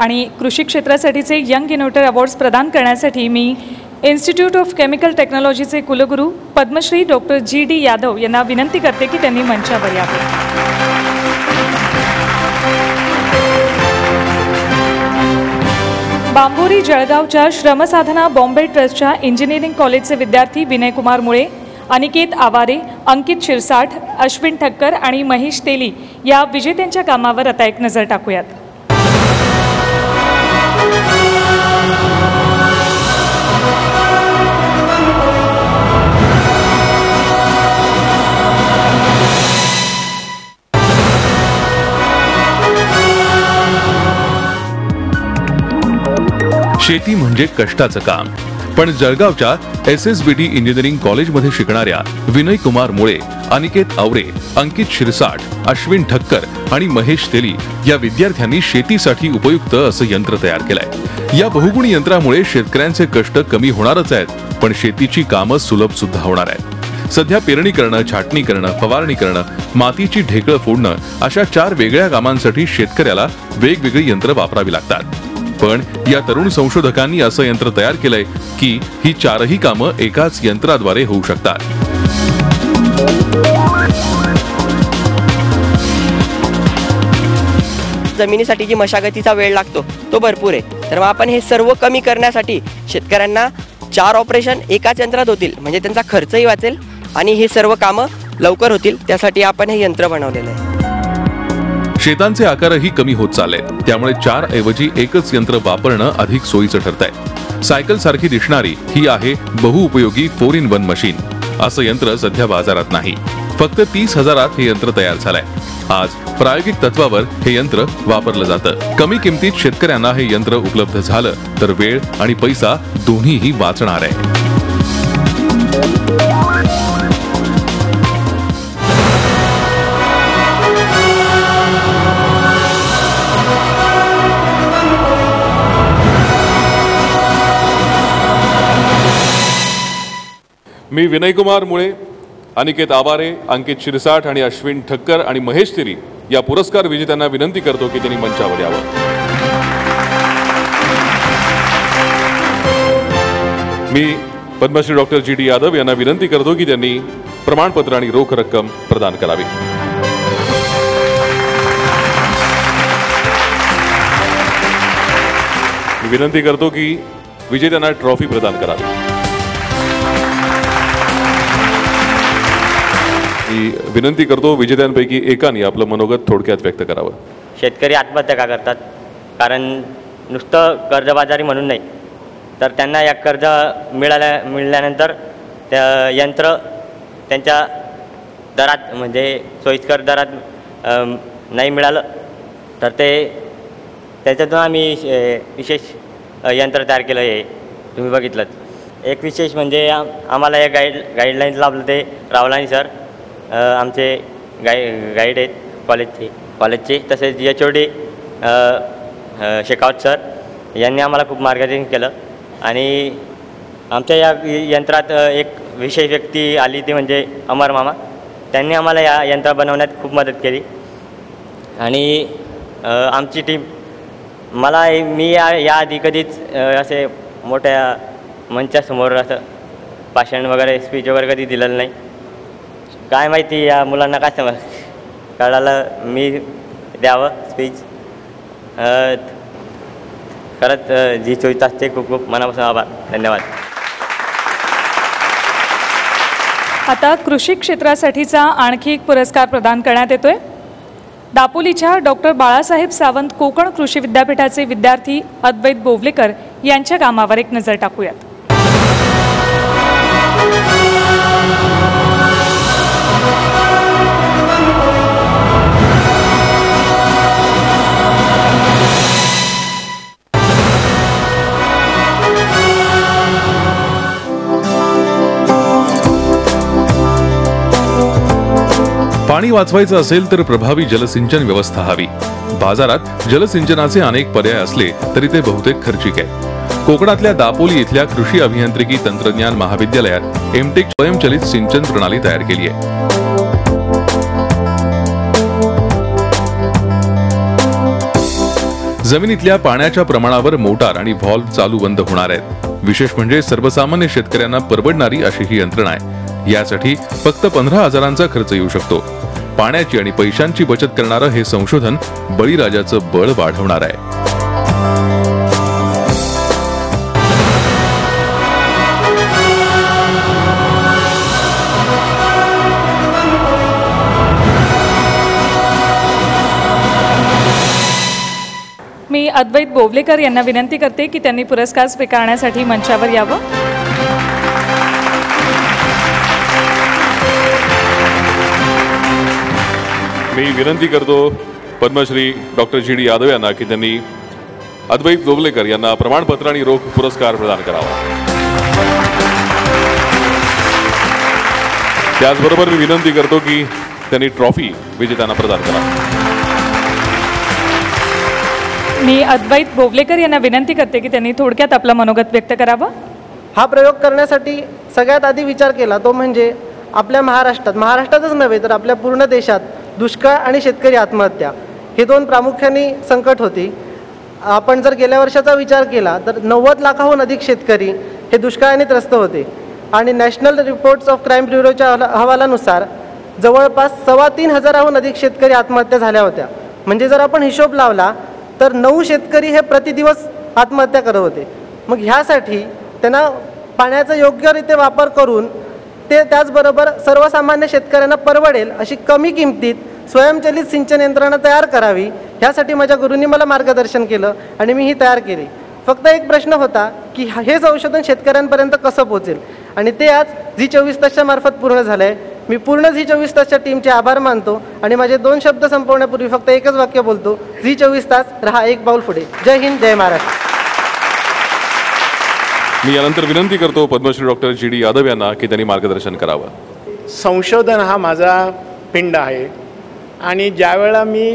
आणि कृषी क्षेत्रासाठीचे young innovator awards प्रदान करण्यासाठी मी इन्स्टिट्यूट ऑफ केमिकल टेक्नॉलॉजीचे कुलगुरू पद्मश्री डॉक्टर GD यादव यांना विनंती करते की त्यांनी मंचावर यावे. बांबोरी जळगावच्या श्रमसाधना बॉम्बे ट्रस्टच्या इंजिनिअरिंग कॉलेजचे विद्यार्थी विनयकुमार मुळे, अनिकेत आवारे, अंकित शिरसाठ, अश्विन ठक्कर आणि महेश तेली या विजेत्यांच्या कामावर आता एक नजर टाकूयात. शेती म्हणजे कष्टाचं काम, पण जळगावच्या SSBD इंजिनिअरिंग कॉलेजमध्ये शिकणाऱ्या विनय कुमार मुळे, अनिकेत आवरे, अंकित शिरसाठ, अश्विन ठक्कर आणि महेश तेली या विद्यार्थ्यांनी शेतीसाठी उपयुक्त असं यंत्र तयार केलंय. या बहुगुणी यंत्रामुळे शेतकऱ्यांचे कष्ट कमी होणारच आहेत, पण शेतीची कामं सुलभ सुद्धा होणार आहेत. सध्या पेरणी करणं, छाटणी करणं, फवारणी करणं, मातीची ढेकळं फोडणं अशा 4 वेगळ्या कामांसाठी शेतकऱ्याला वेगवेगळी यंत्र वापरावी लागतात. पण या तरुण संशोधकांनी असं यंत्र तयार केलंय की ही 4ही कामं एकाच यंत्राद्वारे होऊ शकतात. जमिनीसाठी जी मशागतीचा वेळ लागतो तो भरपूर आहे, तर मग आपण हे सर्व कमी करण्यासाठी शेतकऱ्यांना 4 ऑपरेशन एकाच यंत्रात होतील, म्हणजे त्यांचा खर्चही वाचेल आणि हे सर्व कामं लवकर होतील. त्यासाठी आपण हे यंत्र बनवलेलं आहे. शेतांचे आकारही कमी होत चालले, त्यामुळे 4 ऐवजी एकच यंत्र वापरणं अधिक सोयीचं ठरतंय. सायकल सारखी दिसणारी ही आहे बहुउपयोगी 4-in-1 मशीन. असं यंत्र सध्या बाजारात नाही. फक्त 30,000त हे यंत्र तयार झालंय. आज प्रायोगिक तत्वावर हे यंत्र वापरलं जातं. कमी किमतीत शेतकऱ्यांना हे यंत्र उपलब्ध झालं तर वेळ आणि पैसा दोन्हीही वाचणार आहे. मी विनयकुमार मुळे, अनिकेत आवारे, अंकित शिरसाठ आणि अश्विन ठक्कर आणि महेश तेली या पुरस्कार विजेत्यांना विनंती करतो की त्यांनी मंचावर यावं. मी पद्मश्री डॉक्टर GD यादव यांना विनंती करतो की त्यांनी प्रमाणपत्र आणि रोख रक्कम प्रदान करावी. मी विनंती करतो की विजेत्यांना ट्रॉफी प्रदान करावी. मी विनंती करतो विजेत्यांपैकी एकाने आपलं मनोगत थोडक्यात व्यक्त करावं. शेतकरी आत्महत्या का करतात? कारण नुसतं कर्जबाजारी म्हणून नाही, तर त्यांना या कर्ज मिळाल्यानंतर त्या यंत्र त्यांच्या दरात म्हणजे सोयीस्कर दरात नाही मिळालं तर त्याच्यातून आम्ही विशेष यंत्र तयार केलं आहे. तुम्ही बघितलं एक विशेष म्हणजे आम्हाला या गाईडलाईन्स लाभलं ते रावलानी सर आमचे गाईड आहेत कॉलेजचे, तसेच HOD शेकावत सर यांनी आम्हाला खूप मार्गदर्शन केलं. आणि आमच्या या यंत्रात एक विशेष व्यक्ती आली ती म्हणजे अमर मामा. त्यांनी आम्हाला या यंत्र बनवण्यात खूप मदत केली. आणि आमची टीम मी याआधी कधीच असे मोठ्या मंचासमोर असं भाषण वगैरे स्पीच वगैरे कधी दिलेलं नाही. काय माहिती या मुलांना काय समज कळालं मी द्यावं स्पीच. खरंच झी24 तासचे खूप खूप मनापासून आभार. धन्यवाद. आता कृषी क्षेत्रासाठीचा आणखी एक पुरस्कार प्रदान करण्यात येतोय. दापोलीच्या डॉक्टर बाळासाहेब सावंत कोकण कृषी विद्यापीठाचे विद्यार्थी अद्वैत बोवलेकर यांच्या कामावर एक नजर टाकूयात. पाणी वाचवायचं असेल तर प्रभावी जलसिंचन व्यवस्था हवी. बाजारात जलसिंचनाचे अनेक पर्याय असले तरी ते बहुतेक खर्चिक आहे. कोकणातल्या दापोली इथल्या कृषी अभियांत्रिकी तंत्रज्ञान महाविद्यालयात एमटेक स्वयंचलित सिंचन प्रणाली तयार केली आहे. जमिनीतल्या पाण्याच्या प्रमाणावर मोटार आणि व्हॉल्व्ह चालू बंद होणार आहेत. विशेष म्हणजे सर्वसामान्य शेतकऱ्यांना परवडणारी अशी ही यंत्रणा आहे. यासाठी फक्त 15,000चा खर्च येऊ शकतो. पाण्याची आणि पैशांची बचत करणारं हे संशोधन बळीराजाचं बळ वाढवणार आहे. मी अद्वैत बोवलेकर यांना विनंती करते की त्यांनी पुरस्कार स्वीकारण्यासाठी मंचावर यावं. मी विनंती करतो पद्मश्री डॉक्टर जी.डी. यादव यांना की त्यांनी अद्वैत बोवलेकर यांना प्रमाणपत्र आणि रोख पुरस्कार प्रदान करावा. त्याचबरोबर मी विनंती करतो की त्यांनी ट्रॉफी विजेत्यांना प्रदान करावी. मी अद्वैत बोवलेकर यांना विनंती करते की त्यांनी थोडक्यात आपलं मनोगत व्यक्त करावं. हा प्रयोग करण्यासाठी सगळ्यात आधी विचार केला तो म्हणजे आपल्या महाराष्ट्रातच नव्हे तर आपल्या पूर्ण देशात दुष्काळ आणि शेतकरी आत्महत्या हे दोन प्रामुख्याने संकट होती. आपण जर गेल्या वर्षाचा विचार केला तर 90 लाखाहून अधिक शेतकरी हे दुष्काळाने त्रस्त होते आणि नॅशनल रिपोर्ट्स ऑफ क्राईम ब्युरोच्या अहवालानुसार जवळपास 3,2500हून अधिक शेतकरी आत्महत्या झाल्या होत्या. म्हणजे जर आपण हिशोब लावला तर 9 शेतकरी हे प्रतिदिवस आत्महत्या करत होते. मग ह्यासाठी त्यांना पाण्याचा योग्यरित्या वापर करून ते त्याचबरोबर सर्वसामान्य शेतकऱ्यांना परवडेल अशी कमी किमतीत स्वयंचलित सिंचन यंत्रणा तयार करावी ह्यासाठी माझ्या गुरूंनी मला मार्गदर्शन केलं आणि मी ही तयार केली. फक्त एक प्रश्न होता की हे संशोधन शेतकऱ्यांपर्यंत कसं पोहोचेल आणि ते आज झी24 तासच्या मार्फत पूर्ण झालं आहे. मी पूर्ण झी24 तासच्या टीमचे आभार मानतो आणि माझे 2 शब्द संपवण्यापूर्वी फक्त एकच वाक्य बोलतो. झी24 तास रहा एक पाऊल पुढे. जय हिंद, जय महाराष्ट्र. मी यानंतर विनंती करतो पद्मश्री डॉक्टर जी.डी. यादव यांना की त्यांनी मार्गदर्शन करावं. संशोधन हा माझा पिंड आहे आणि ज्यावेळेला मी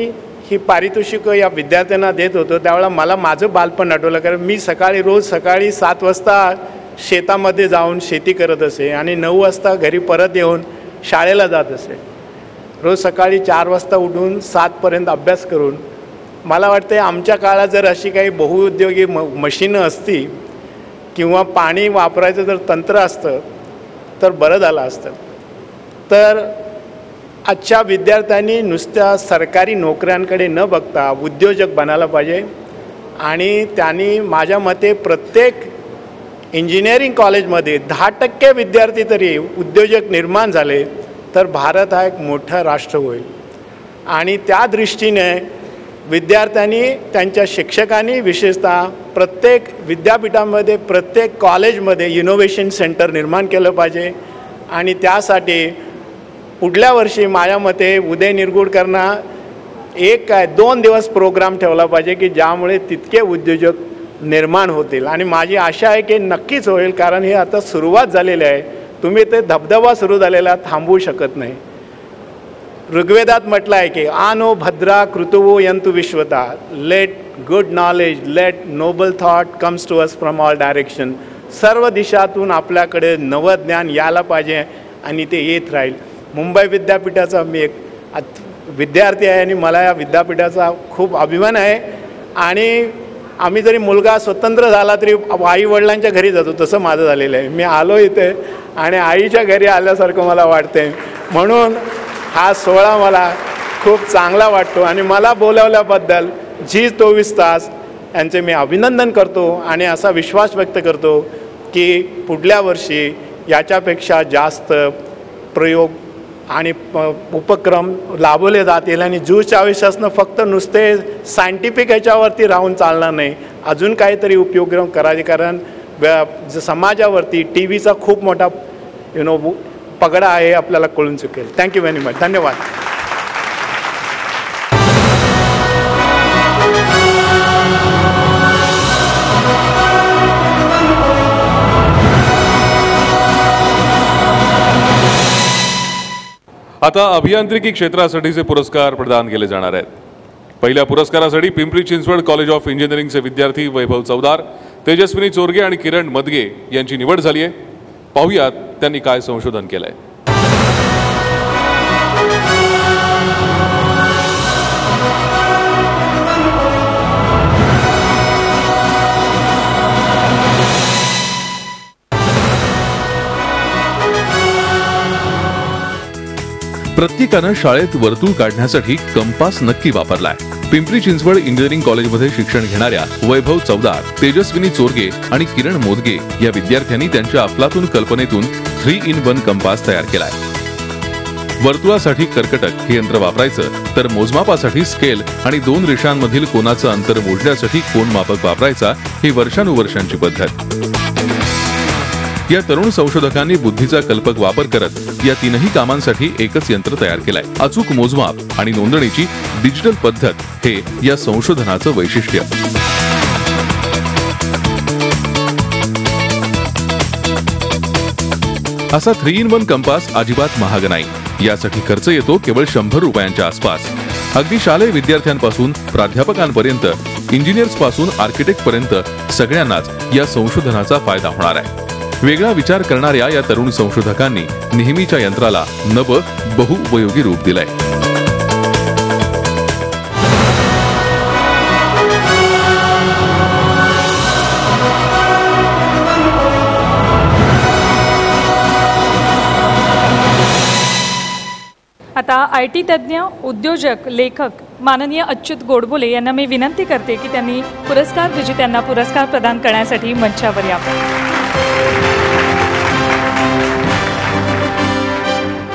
ही पारितोषिकं या विद्यार्थ्यांना देत होतो त्यावेळेला मला माझं बालपण आठवलं. कारण मी रोज सकाळी 7 वाजता शेतामध्ये जाऊन शेती करत असे आणि 9 वाजता घरी परत येऊन शाळेला जात असे. रोज सकाळी 4 वाजता उठून 7पर्यंत अभ्यास करून मला वाटतं आमच्या काळात जर अशी काही बहुउद्योगी मशीनं असती किंवा पाणी वापरायचं जर तंत्र असतं तर बरं झालं असतं. तर आजच्या विद्यार्थ्यांनी नुसत्या सरकारी नोकऱ्यांकडे न बघता उद्योजक बनायला पाहिजे आणि त्यांनी माझ्या मते प्रत्येक इंजिनिअरिंग कॉलेजमध्ये 10% विद्यार्थी तरी उद्योजक निर्माण झाले तर भारत हा एक मोठा राष्ट्र होईल. आणि त्या दृष्टीने विद्यार्थ्यांनी त्यांच्या शिक्षकांनी विशेषतः प्रत्येक विद्यापीठामध्ये प्रत्येक कॉलेजमध्ये इनोव्हेशन सेंटर निर्माण केलं पाहिजे. आणि त्यासाठी पुढल्या वर्षी माझ्या मते उदय निरगुडकरांना 2 दिवस प्रोग्राम ठेवला पाहिजे की ज्यामुळे तितके उद्योजक निर्माण होतील. आणि माझी आशा आहे की नक्कीच होईल कारण हे आता सुरुवात झालेली आहे. तुम्ही ते धबधबा सुरू झालेला थांबवू शकत नाही. ऋग्वेदात म्हटलं आहे की आनो भद्रा कृतुवो यंतु विश्वता. Let good knowledge, let noble thought comes to us from all direction. सर्व दिशातून आपल्याकडे नवज्ञान यायला पाहिजे आणि ते येत राहील. मुंबई विद्यापीठाचा मी एक विद्यार्थी आहे आणि मला या विद्यापीठाचा खूप अभिमान आहे. आणि आम्ही जरी मुलगा स्वतंत्र झाला तरी आई वडिलांच्या घरी जातो, तसं माझं झालेलं आहे. मी आलो इथे आणि आईच्या घरी आल्यासारखं मला वाटते. म्हणून हा सोहळा मला खूप चांगला वाटतो आणि मला बोलावल्याबद्दल झी24 तास यांचे मी अभिनंदन करतो आणि असा विश्वास व्यक्त करतो की पुढल्या वर्षी याच्यापेक्षा जास्त प्रयोग आणि उपक्रम राबवले जातील आणि झी24 तासनं फक्त नुसते सायंटिफिक ह्याच्यावरती राहून चालणार नाही, अजून काहीतरी उपक्रम करायचे. कारण समाजावरती टी व्हीचा खूप मोठा पगडा आहे, आपल्याला कळून चुकेल. Thank you very much. धन्यवाद. आता अभियांत्रिकी क्षेत्रासाठीचे पुरस्कार प्रदान केले जाणार आहेत. पहिल्या पुरस्कारासाठी पिंपरी चिंचवड कॉलेज ऑफ इंजिनिअरिंगचे विद्यार्थी वैभव चौदार, तेजस्विनी चोरगे आणि किरण मदगे यांची निवड झाली आहे. पाहुयात त्यांनी काय संशोधन केलंय. प्रत्येकानं शाळेत वर्तुळ काढण्यासाठी कंपास नक्की वापरलाय. पिंपरी चिंचवड इंजिनिअरिंग कॉलेजमध्ये शिक्षण घेणाऱ्या वैभव चौदार, तेजस्विनी चोरगे आणि किरण मोदगे या विद्यार्थ्यांनी त्यांच्या अफलातून कल्पनेतून 3-in-1 कंपास तयार केलाय. वर्तुळासाठी कर्कटक हे यंत्र वापरायचं, तर मोजमापासाठी स्केल आणि 2 रेषांमधील कोनाचं अंतर मोजण्यासाठी कोनमापक वापरायचा ही वर्षानुवर्षांची पद्धत. या तरुण संशोधकांनी बुद्धीचा कल्पक वापर करत या 3ही कामांसाठी एकच यंत्र तयार केलंय. अचूक मोजमाप आणि नोंदणीची डिजिटल पद्धत हे या संशोधनाचं वैशिष्ट्य. असा 3-in-1 कंपास अजिबात महाग नाही. यासाठी खर्च येतो केवळ 100 रुपयांच्या आसपास. अगदी शालेय विद्यार्थ्यांपासून प्राध्यापकांपर्यंत, इंजिनियर्स पासून आर्किटेक्ट पर्यंत सगळ्यांनाच या संशोधनाचा फायदा होणार आहे. वेगळा विचार करणाऱ्या या तरुण संशोधकांनी नेहमीच्या यंत्राला नवं बहुउपयोगी रूप दिलंय. आता IT तज्ज्ञ, उद्योजक, लेखक माननीय अच्युत गोडबोले यांना मी विनंती करते की त्यांनी पुरस्कार विजेत्यांना पुरस्कार प्रदान करण्यासाठी मंचावर यावं.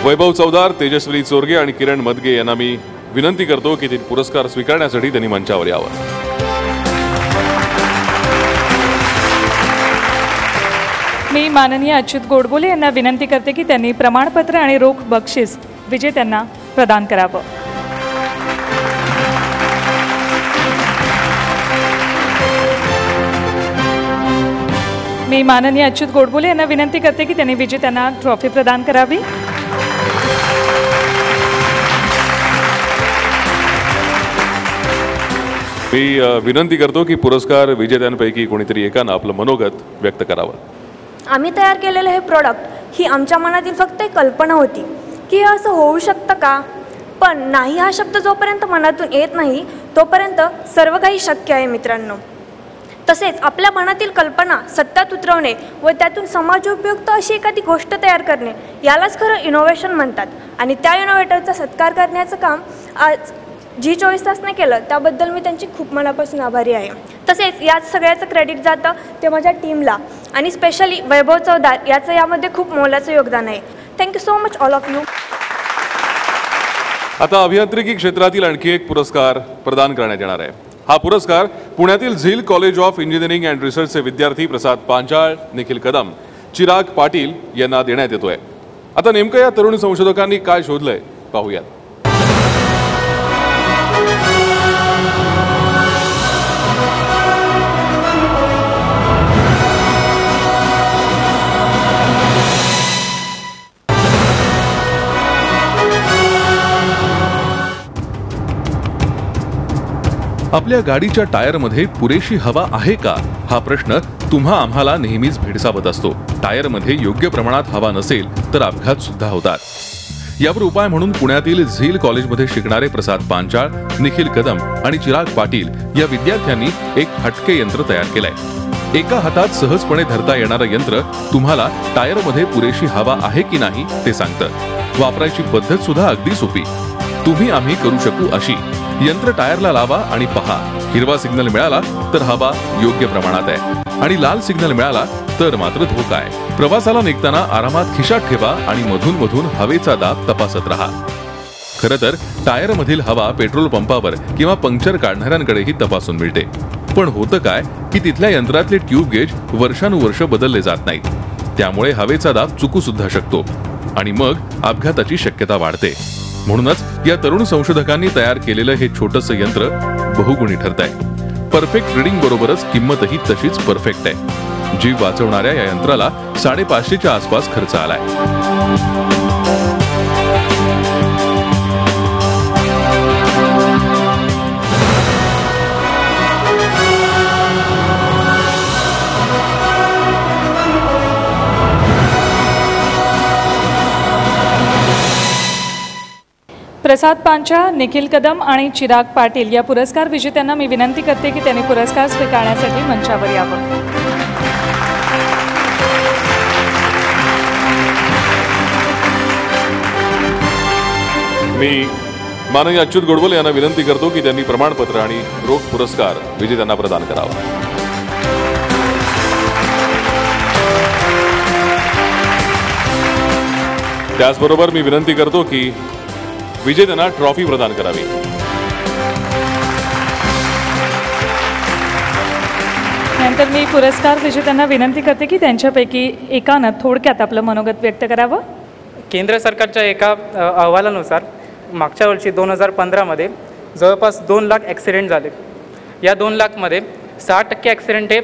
वैभव चौदार, तेजस्विनी चोरगे आणि किरण मदगे यांना मी विनंती करतो की ते पुरस्कार स्वीकारण्यासाठी त्यांनी मंचावर यावं. मी माननीय अच्युत गोडबोले यांना विनंती करते की त्यांनी प्रमाणपत्र आणि रोख बक्षीस विजेत्यांना प्रदान करावं. मी माननीय अच्युत गोडबोले यांना विनंती करते की त्यांनी विजेत्यांना ट्रॉफी प्रदान करावी. मी विनंती करतो की पुरस्कार विजेत्यांपैकी कोणीतरी एकानं आपलं मनोगत व्यक्त करावं. आम्ही तयार केलेलं हे प्रॉडक्ट ही आमच्या मनातील फक्त एक कल्पना होती की हे असं होऊ शकतं का, पण नाही हा शब्द जोपर्यंत मनातून येत नाही तोपर्यंत सर्व काही शक्य आहे मित्रांनो. तसेच आपल्या मनातील कल्पना सत्यात उतरवणे व त्यातून समाजोपयुक्त अशी एखादी गोष्ट तयार करणे यालाच खरं इनोव्हेशन म्हणतात. आणि त्या इनोव्हेटरचा सत्कार करण्याचं काम आज झी24 तासने केलं, त्याबद्दल मी त्यांची खूप मनापासून आभारी आहे. तसेच याच सगळ्याचं क्रेडिट जातं ते माझ्या टीमला आणि स्पेशली वैभव चौदार याचं यामध्ये खूप मोलाचं योगदान आहे. Thank you so much all of you. आता अभियांत्रिकी क्षेत्रातील आणखी एक पुरस्कार प्रदान करण्यात येणार आहे. हा पुरस्कार पुण्यातील झील कॉलेज ऑफ इंजिनिअरिंग अँड रिसर्चचे विद्यार्थी प्रसाद पांचाळ, निखिल कदम, चिराग पाटील यांना देण्यात येतोय. आता नेमकं या तरुण संशोधकांनी काय शोधलंय पाहूयात. आपल्या गाडीच्या टायरमध्ये पुरेशी हवा आहे का, हा प्रश्न तुम्हा आम्हाला नेहमीच भेडसावत असतो. टायरमध्ये योग्य प्रमाणात हवा नसेल तर अपघात सुद्धा होतात. यावर उपाय म्हणून पुण्यातील झील कॉलेजमध्ये शिकणारे प्रसाद पांचाळ, निखिल कदम आणि चिराग पाटील या विद्यार्थ्यांनी एक हटके यंत्र तयार केलंय. एका हातात सहजपणे धरता येणारं यंत्र तुम्हाला टायरमध्ये पुरेशी हवा आहे की नाही ते सांगतं. वापरायची पद्धत सुद्धा अगदी सोपी. तुम्ही आम्ही करू शकू अशी. यंत्र टायरला लावा आणि पहा. हिरवा सिग्नल मिळाला तर हवा योग्य प्रमाणात आहे आणि लाल सिग्नल मिळाला तर मात्र धोका आहे. प्रवासाला निघताना आरामात खिशात ठेवा आणि मधून मधून हवेचा दाब तपासत राहा. खरं तर टायरमधील हवा पेट्रोल पंपावर किंवा पंक्चर काढणाऱ्यांकडेही तपासून मिळते. पण होतं काय की तिथल्या यंत्रातले ट्यूब गेज वर्षानुवर्ष बदलले जात नाहीत. त्यामुळे हवेचा दाब चुकू सुद्धा शकतो आणि मग अपघाताची शक्यता वाढते. म्हणूनच या तरुण संशोधकांनी तयार केलेलं हे छोटंसं यंत्र बहुगुणी ठरतंय. परफेक्ट रिडिंग बरोबरच किंमतही तशीच परफेक्ट आहे. जीव वाचवणाऱ्या या यंत्राला 550च्या आसपास खर्च आलाय. प्रसाद पांचाळ, निखिल कदम आणि चिराग पाटील या पुरस्कार विजेत्यांना मी विनंती करते की त्यांनी पुरस्कार स्वीकारण्यासाठी मंचावर यावं. मी माननीय अच्युत गोडबोले यांना विनंती करतो की त्यांनी प्रमाणपत्र आणि रोख पुरस्कार विजेत्यांना प्रदान करावा. त्याचबरोबर मी विनंती करतो की विजेत्यांना ट्रॉफी प्रदान करावी. नंतर मी पुरस्कार विजेत्यांना विनंती करते की त्यांच्यापैकी एकानं थोडक्यात आपलं मनोगत व्यक्त करावं. केंद्र सरकारच्या एका अहवालानुसार मागच्या वर्षी 2015मध्ये जवळपास 2 लाख ॲक्सिडेंट झाले. या 2 लाखमध्ये 60% ॲक्सिडेंट हे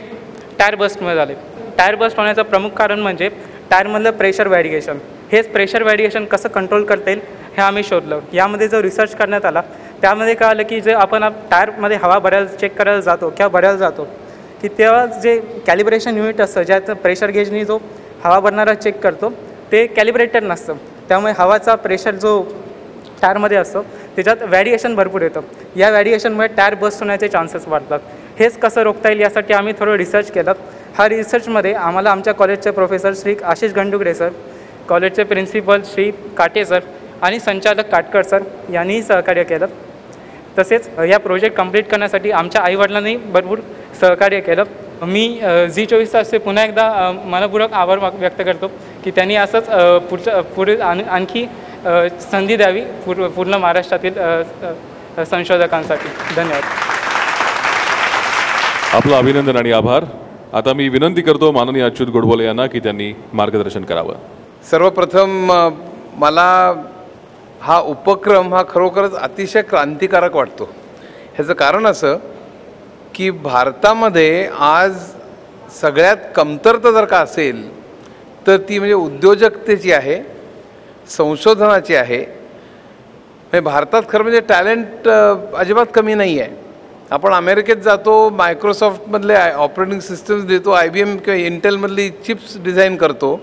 टायर बस्टमुळे झाले. टायर बस्ट होण्याचं प्रमुख कारण म्हणजे टायरमधलं प्रेशर व्हॅरिएशन. हेच प्रेशर व्हॅरिएशन कसं कंट्रोल करता येईल हे आम्ही शोधलं. यामध्ये जो रिसर्च करण्यात आला त्यामध्ये कळालं की जे आपण टायरमध्ये हवा भरायला चेक करायला जातो किंवा भरायला जातो की तेव्हा जे कॅलिब्रेशन युनिट असतं ज्यात प्रेशर गेजनी जो हवा भरणारा चेक करतो ते कॅलिब्रेटेड नसतं. त्यामुळे हवाचा प्रेशर जो टायरमध्ये असतो त्याच्यात व्हॅरिएशन भरपूर येतं. या व्हॅरिएशनमुळे टायर बस्ट होण्याचे चान्सेस वाढतात. हेच कसं रोखता येईल यासाठी आम्ही थोडं रिसर्च केलं. हा रिसर्चमध्ये आम्हाला आमच्या कॉलेजचे प्रोफेसर श्री आशिष गंडुगरे सर, कॉलेजचे प्रिन्सिपल श्री काटे सर आणि संचालक काटकर सर यांनीही सहकार्य केलं. तसेच या प्रोजेक्ट कंप्लीट करण्यासाठी आमच्या आईवडिलांनी भरपूर सहकार्य केलं. मी झी24 तासचे पुन्हा एकदा मनपूर्वक आभार व्यक्त करतो की त्यांनी असंच पुढे आणखी संधी द्यावी पूर्ण महाराष्ट्रातील संशोधकांसाठी. धन्यवाद. आपलं अभिनंदन आणि आभार. आता मी विनंती करतो माननीय अच्युत गोडबोले यांना की त्यांनी मार्गदर्शन करावं. सर्वप्रथम मला हा उपक्रम हा खरोखरच अतिशय क्रांतिकारक वाटतो. ह्याचं कारण असं की भारतामध्ये आज सगळ्यात कमतरता जर का असेल तर ती म्हणजे उद्योजकतेची आहे, संशोधनाची आहे. म्हणजे भारतात खरं म्हणजे टॅलेंट अजिबात कमी नाही आहे. आपण अमेरिकेत जातो, मायक्रोसॉफ्टमधले ऑपरेटिंग सिस्टम्स देतो, IBM किंवा इंटेलमधली चिप्स डिझाईन करतो.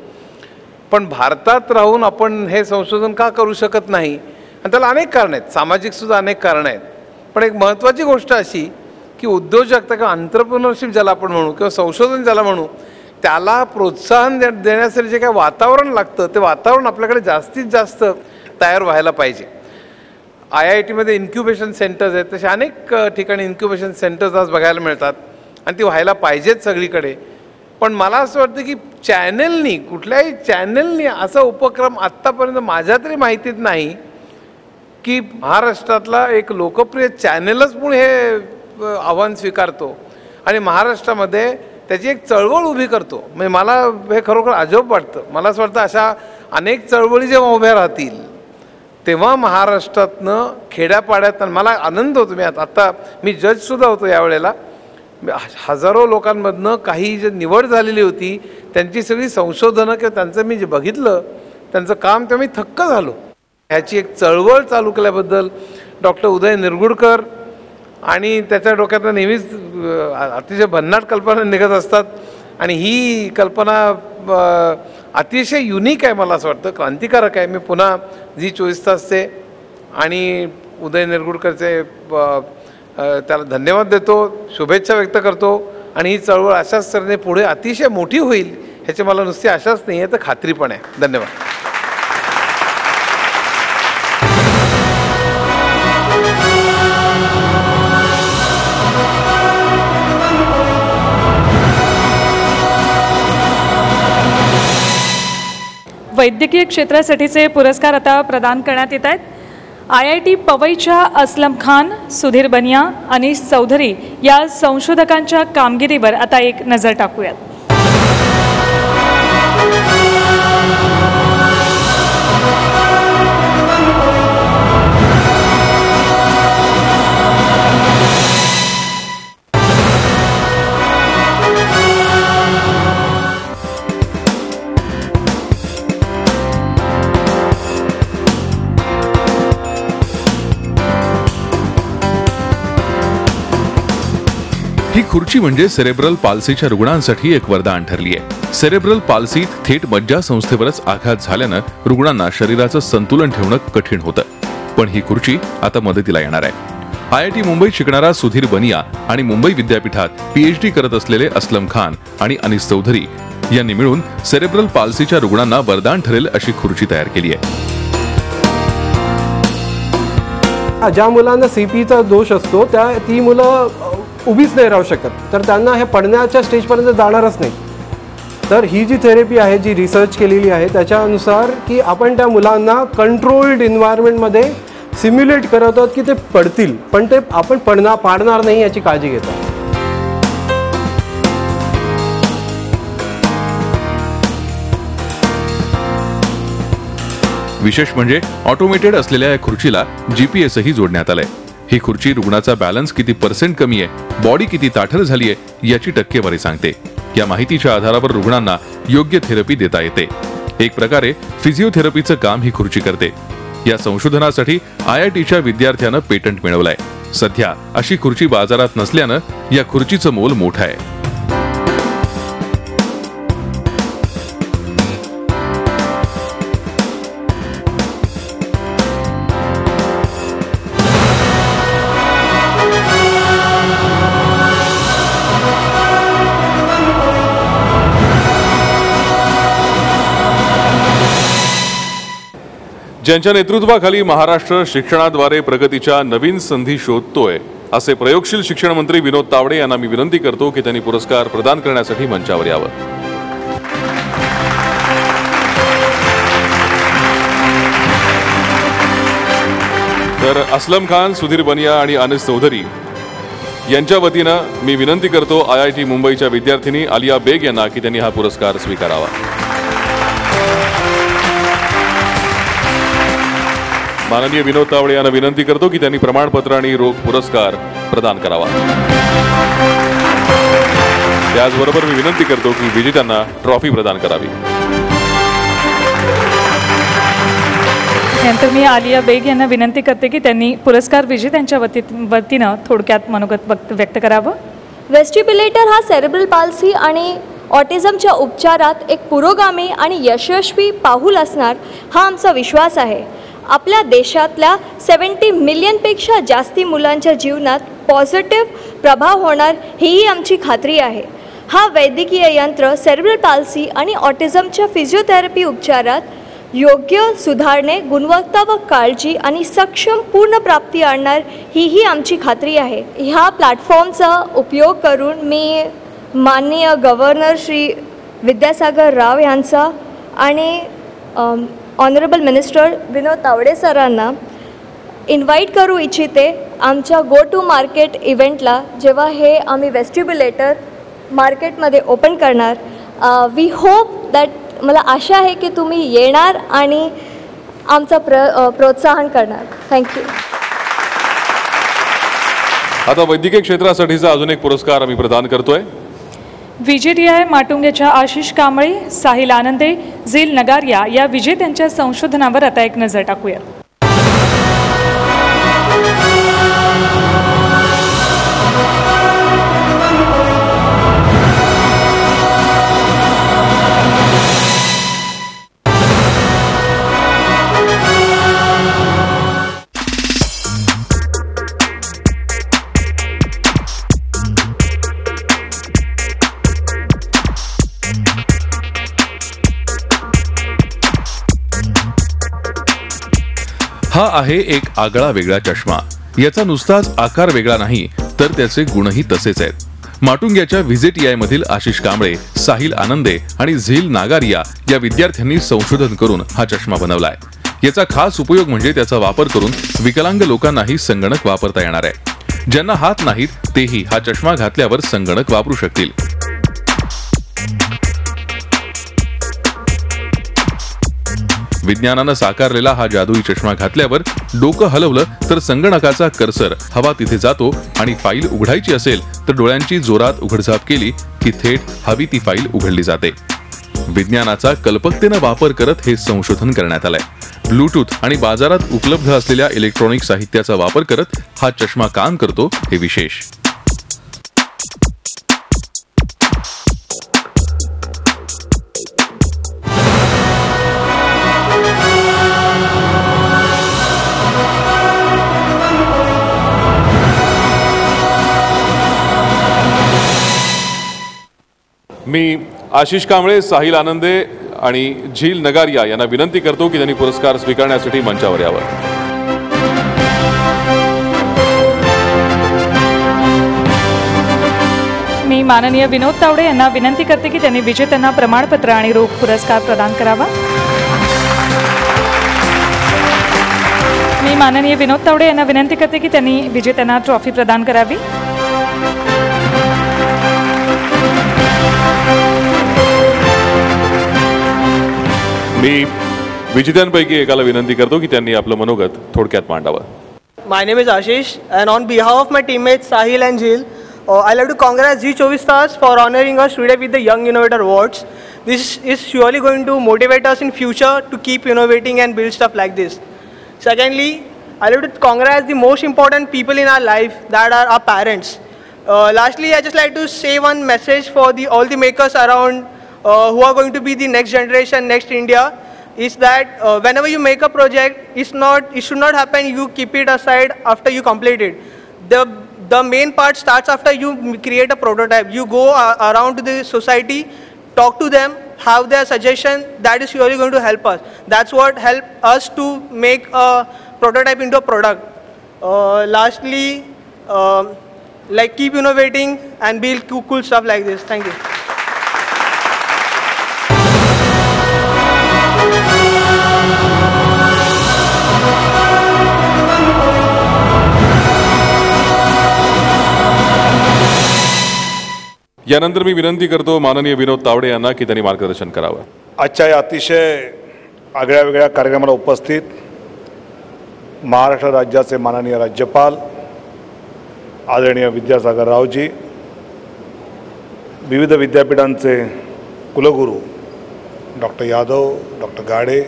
पण भारतात राहून आपण हे संशोधन का करू शकत नाही? आणि त्याला अनेक कारणं आहेत, सामाजिकसुद्धा अनेक कारणं आहेत. पण एक महत्त्वाची गोष्ट अशी की उद्योजकता किंवा एंटरप्रेन्योरशिप ज्याला आपण म्हणू किंवा संशोधन ज्याला म्हणू त्याला प्रोत्साहन देण्यासाठी जे काय वातावरण लागतं ते वातावरण आपल्याकडे जास्तीत जास्त तयार व्हायला पाहिजे. IITमध्ये इन्क्युबेशन सेंटर्स आहेत, तसे अनेक ठिकाणी इन्क्युबेशन सेंटर्स आज बघायला मिळतात आणि ती व्हायला पाहिजेत सगळीकडे. पण मला असं वाटतं की चॅनेलनी, कुठल्याही चॅनेलनी असा उपक्रम आत्तापर्यंत माझ्या तरी माहितीत नाही की महाराष्ट्रातला एक लोकप्रिय चॅनेलच म्हणून हे आव्हान स्वीकारतो आणि महाराष्ट्रामध्ये त्याची एक चळवळ उभी करतो. म्हणजे मला हे खरोखर अजब वाटतं. मला असं वाटतं अशा अनेक चळवळी जेव्हा उभ्या राहतील तेव्हा महाराष्ट्रातनं खेड्यापाड्यात मला आनंद होतो. मी आता मी जजसुद्धा होतो यावेळेला. हजारो लोकांमधनं काही जे निवड झालेली होती त्यांची सगळी संशोधनं किंवा त्यांचं मी जे बघितलं त्यांचं काम तेव्हा मी थक्क झालो. ह्याची एक चळवळ चालू केल्याबद्दल डॉक्टर उदय निरगुडकर आणि त्याच्या डोक्यातनं नेहमीच अतिशय भन्नाट कल्पना निघत असतात आणि ही कल्पना अतिशय युनिक आहे, मला असं वाटतं क्रांतिकारक आहे. मी पुन्हा झी 24 तासचे आणि उदय निरगुडकरचे त्याला धन्यवाद देतो, शुभेच्छा व्यक्त करतो आणि ही चळवळ अशाच तऱ्हेने पुढे अतिशय मोठी होईल ह्याची मला नुसती आशाच नाही आहे तर खात्री पण आहे. धन्यवाद. वैद्यकीय क्षेत्रासाठीचे पुरस्कार आता प्रदान करण्यात येत आहेत. IIT पवईच्या असलम खान, सुधीर बनिया, अनीस चौधरी या संशोधकांच्या कामगिरीवर आता एक नजर टाकूयात. ही खुर्ची म्हणजे सेरेब्रल पाल्सीच्या रुग्णांसाठी एक वरदान ठरली आहे. सेरेब्रल पाल्सीत थेट मज्जासंस्थेवरच आघात झाल्यानं रुग्णांना शरीराचं संतुलन ठेवणं कठीण होतं. पण ही खुर्ची आता मदतीला येणार आहे. IIT मुंबईत शिकणारा सुधीर बनिया आणि मुंबई विद्यापीठात PhD करत असलेले असलम खान आणि अनीस चौधरी यांनी मिळून सेरेब्रल पाल्सीच्या रुग्णांना वरदान ठरेल अशी खुर्ची तयार केली आहे. ज्या मुलांना CPचा दोष असतो ती मुलं उभीच नाही राहू शकत, तर त्यांना हे पडण्याच्या स्टेजपर्यंत जाणारच नाही. तर ही जी थेरपी आहे, जी रिसर्च केलेली आहे त्याच्यानुसार की आपण त्या मुलांना कंट्रोल्ड एन्व्हायरमेंटमध्ये सिम्युलेट करत आहोत की ते पडतील, पण ते आपण पाडणार नाही याची काळजी घेतात. विशेष म्हणजे ऑटोमेटेड असलेल्या या खुर्चीला GPS जोडण्यात आलंय. ही खुर्ची रुग्णाचा बॅलन्स किती % कमी आहे, बॉडी किती ताठर झाली आहे याची टक्केवारी सांगते. या माहितीच्या आधारावर रुग्णांना योग्य थेरपी देता येते. एक प्रकारे फिजिओथेरपीचं काम ही खुर्ची करते. या संशोधनासाठी IITच्या विद्यार्थ्यानं पेटंट मिळवलंय. सध्या अशी खुर्ची बाजारात नसल्यानं या खुर्चीचं मोल मोठं आहे. ज्यांच्या नेतृत्वाखाली महाराष्ट्र शिक्षणाद्वारे प्रगतीच्या नवीन संधी शोधतोय असे प्रयोगशील शिक्षण मंत्री विनोद तावडे यांना मी विनंती करतो की त्यांनी पुरस्कार प्रदान करण्यासाठी मंचावर यावं. तर असलम खान, सुधीर बनिया आणि अनीस चौधरी यांच्या वतीनं मी विनंती करतो IIT मुंबईच्या विद्यार्थिनी आलिया बेग यांना की त्यांनी हा पुरस्कार स्वीकारावा. माननीय विनोद तावडे यांना विनंती करतो की त्यांनी प्रमाणपत्र आणि रोख पुरस्कार प्रदान करावा. त्याचबरोबर मी विनंती करतो की विजेत्यांना ट्रॉफी प्रदान करावी. त्यानंतर मी आलिया बेग यांना विनंती करते की त्यांनी पुरस्कार विजेत्यांच्या वतीनं थोडक्यात मनोगत व्यक्त करावं. वेस्टिब्युलेटर हा सेरेब्रल पाल्सी आणि ऑटिझमच्या उपचारात एक पुरोगामी आणि यशस्वी पाऊल असणार हा आमचा विश्वास आहे. आपल्या देशातल्या 70 मिलियनपेक्षा जास्ती मुलांच्या जीवनात पॉझिटिव्ह प्रभाव होणार हीही आमची खात्री आहे. हा वैद्यकीय यंत्र सेरेब्रल पाल्सी आणि ऑटिझमच्या फिजिओथेरपी उपचारात योग्य सुधारणे, गुणवत्ता व काळजी आणि सक्षम पूर्ण प्राप्ती आणणार हीही आमची खात्री आहे. ह्या प्लॅटफॉर्मचा उपयोग करून मी माननीय गव्हर्नर श्री विद्यासागर राव यांचा आणि ऑनरेबल मिनिस्टर विनोद तावडे सरांना इन्व्हाइट करू इच्छिते आमच्या गो टू मार्केट इव्हेंटला, जेव्हा हे आम्ही वेस्टिब्युलेटर मार्केटमध्ये ओपन करणार. वी होप दॅट मला आशा आहे की तुम्ही येणार आणि आमचा प्रोत्साहन करणार. थँक्यू. आता वैद्यकीय क्षेत्रासाठीचा अजून एक पुरस्कार आम्ही प्रदान करतोय. VJTI माटुंग्याच्या आशिष कांबळे, साहिल आनंदे, झील नगारिया या विजेत्यांच्या संशोधनावर आता एक नजर टाकूया. हा आहे एक आगळा वेगळा चष्मा. याचा नुसताच आकार वेगळा नाही तर त्याचे गुणही तसेच आहेत. माटुंग्याच्या व्हिजिट मधील आशिष कांबळे, साहिल आनंदे आणि झील नागारिया या विद्यार्थ्यांनी संशोधन करून हा चष्मा बनवलाय. याचा खास उपयोग म्हणजे त्याचा वापर करून विकलांग लोकांनाही संगणक वापरता येणार आहे. ज्यांना हात नाहीत तेही हा चष्मा घातल्यावर संगणक वापरू शकतील. विज्ञानानं साकारलेला हा जादुई चष्मा घातल्यावर डोकं हलवलं तर संगणकाचा कर्सर हवा तिथे जातो आणि फाईल उघडायची असेल तर डोळ्यांची जोरात उघडझाप केली की थेट हवी ती फाईल उघडली जाते. विज्ञानाचा कल्पकतेनं वापर करत हे संशोधन करण्यात आलंय. ब्लूटूथ आणि बाजारात उपलब्ध असलेल्या इलेक्ट्रॉनिक साहित्याचा वापर करत हा चष्मा काम करतो हे विशेष. मी आशिष कांबळे, साहिल आनंदे आणि झील नगारिया यांना विनंती करतो की त्यांनी पुरस्कार स्वीकारण्यासाठी मंचावर यावं. मी माननीय विनोद तावडे यांना विनंती करते की त्यांनी विजेत्यांना प्रमाणपत्र आणि रोख पुरस्कार प्रदान करावा. मी माननीय विनोद तावडे यांना विनंती करते की त्यांनी विजेत्यांना ट्रॉफी प्रदान करावी. मी विजेत्यांपैकी एकाला विनंती करतो की त्यांनी आपलं मनोगत थोडक्यात मांडावं. My name is Ashish, and on behalf of my teammates Sahil and Jil, I'd like to congratulate Zee24 Stars for honoring us today with the Young Innovator Awards. This is surely going to motivate us in future to keep innovating and build stuff like this. Secondly, I'd like to congratulate the most important people in our life, that are our parents. Lastly, I just like to say one message for all the makers around who are going to be the next generation, next India, is that whenever you make a project, it should not happen you keep it aside after you complete it. The main part starts after you create a prototype. You go around to the society, talk to them, have their suggestion. That is surely going to help us. That's what helped us to make a prototype into a product. Lastly, like keep innovating and build cool stuff like this. Thank you. यानंतर मी विनंती करतो माननीय विनोद तावडे यांना की त्यांनी मार्गदर्शन करावं. आजच्या या अतिशय आगळ्या वेगळ्या कार्यक्रमाला उपस्थित महाराष्ट्र राज्याचे माननीय राज्यपाल आदरणीय विद्यासागर रावजी, विविध विद्यापीठांचे कुलगुरू डॉक्टर यादव, डॉक्टर गाडे,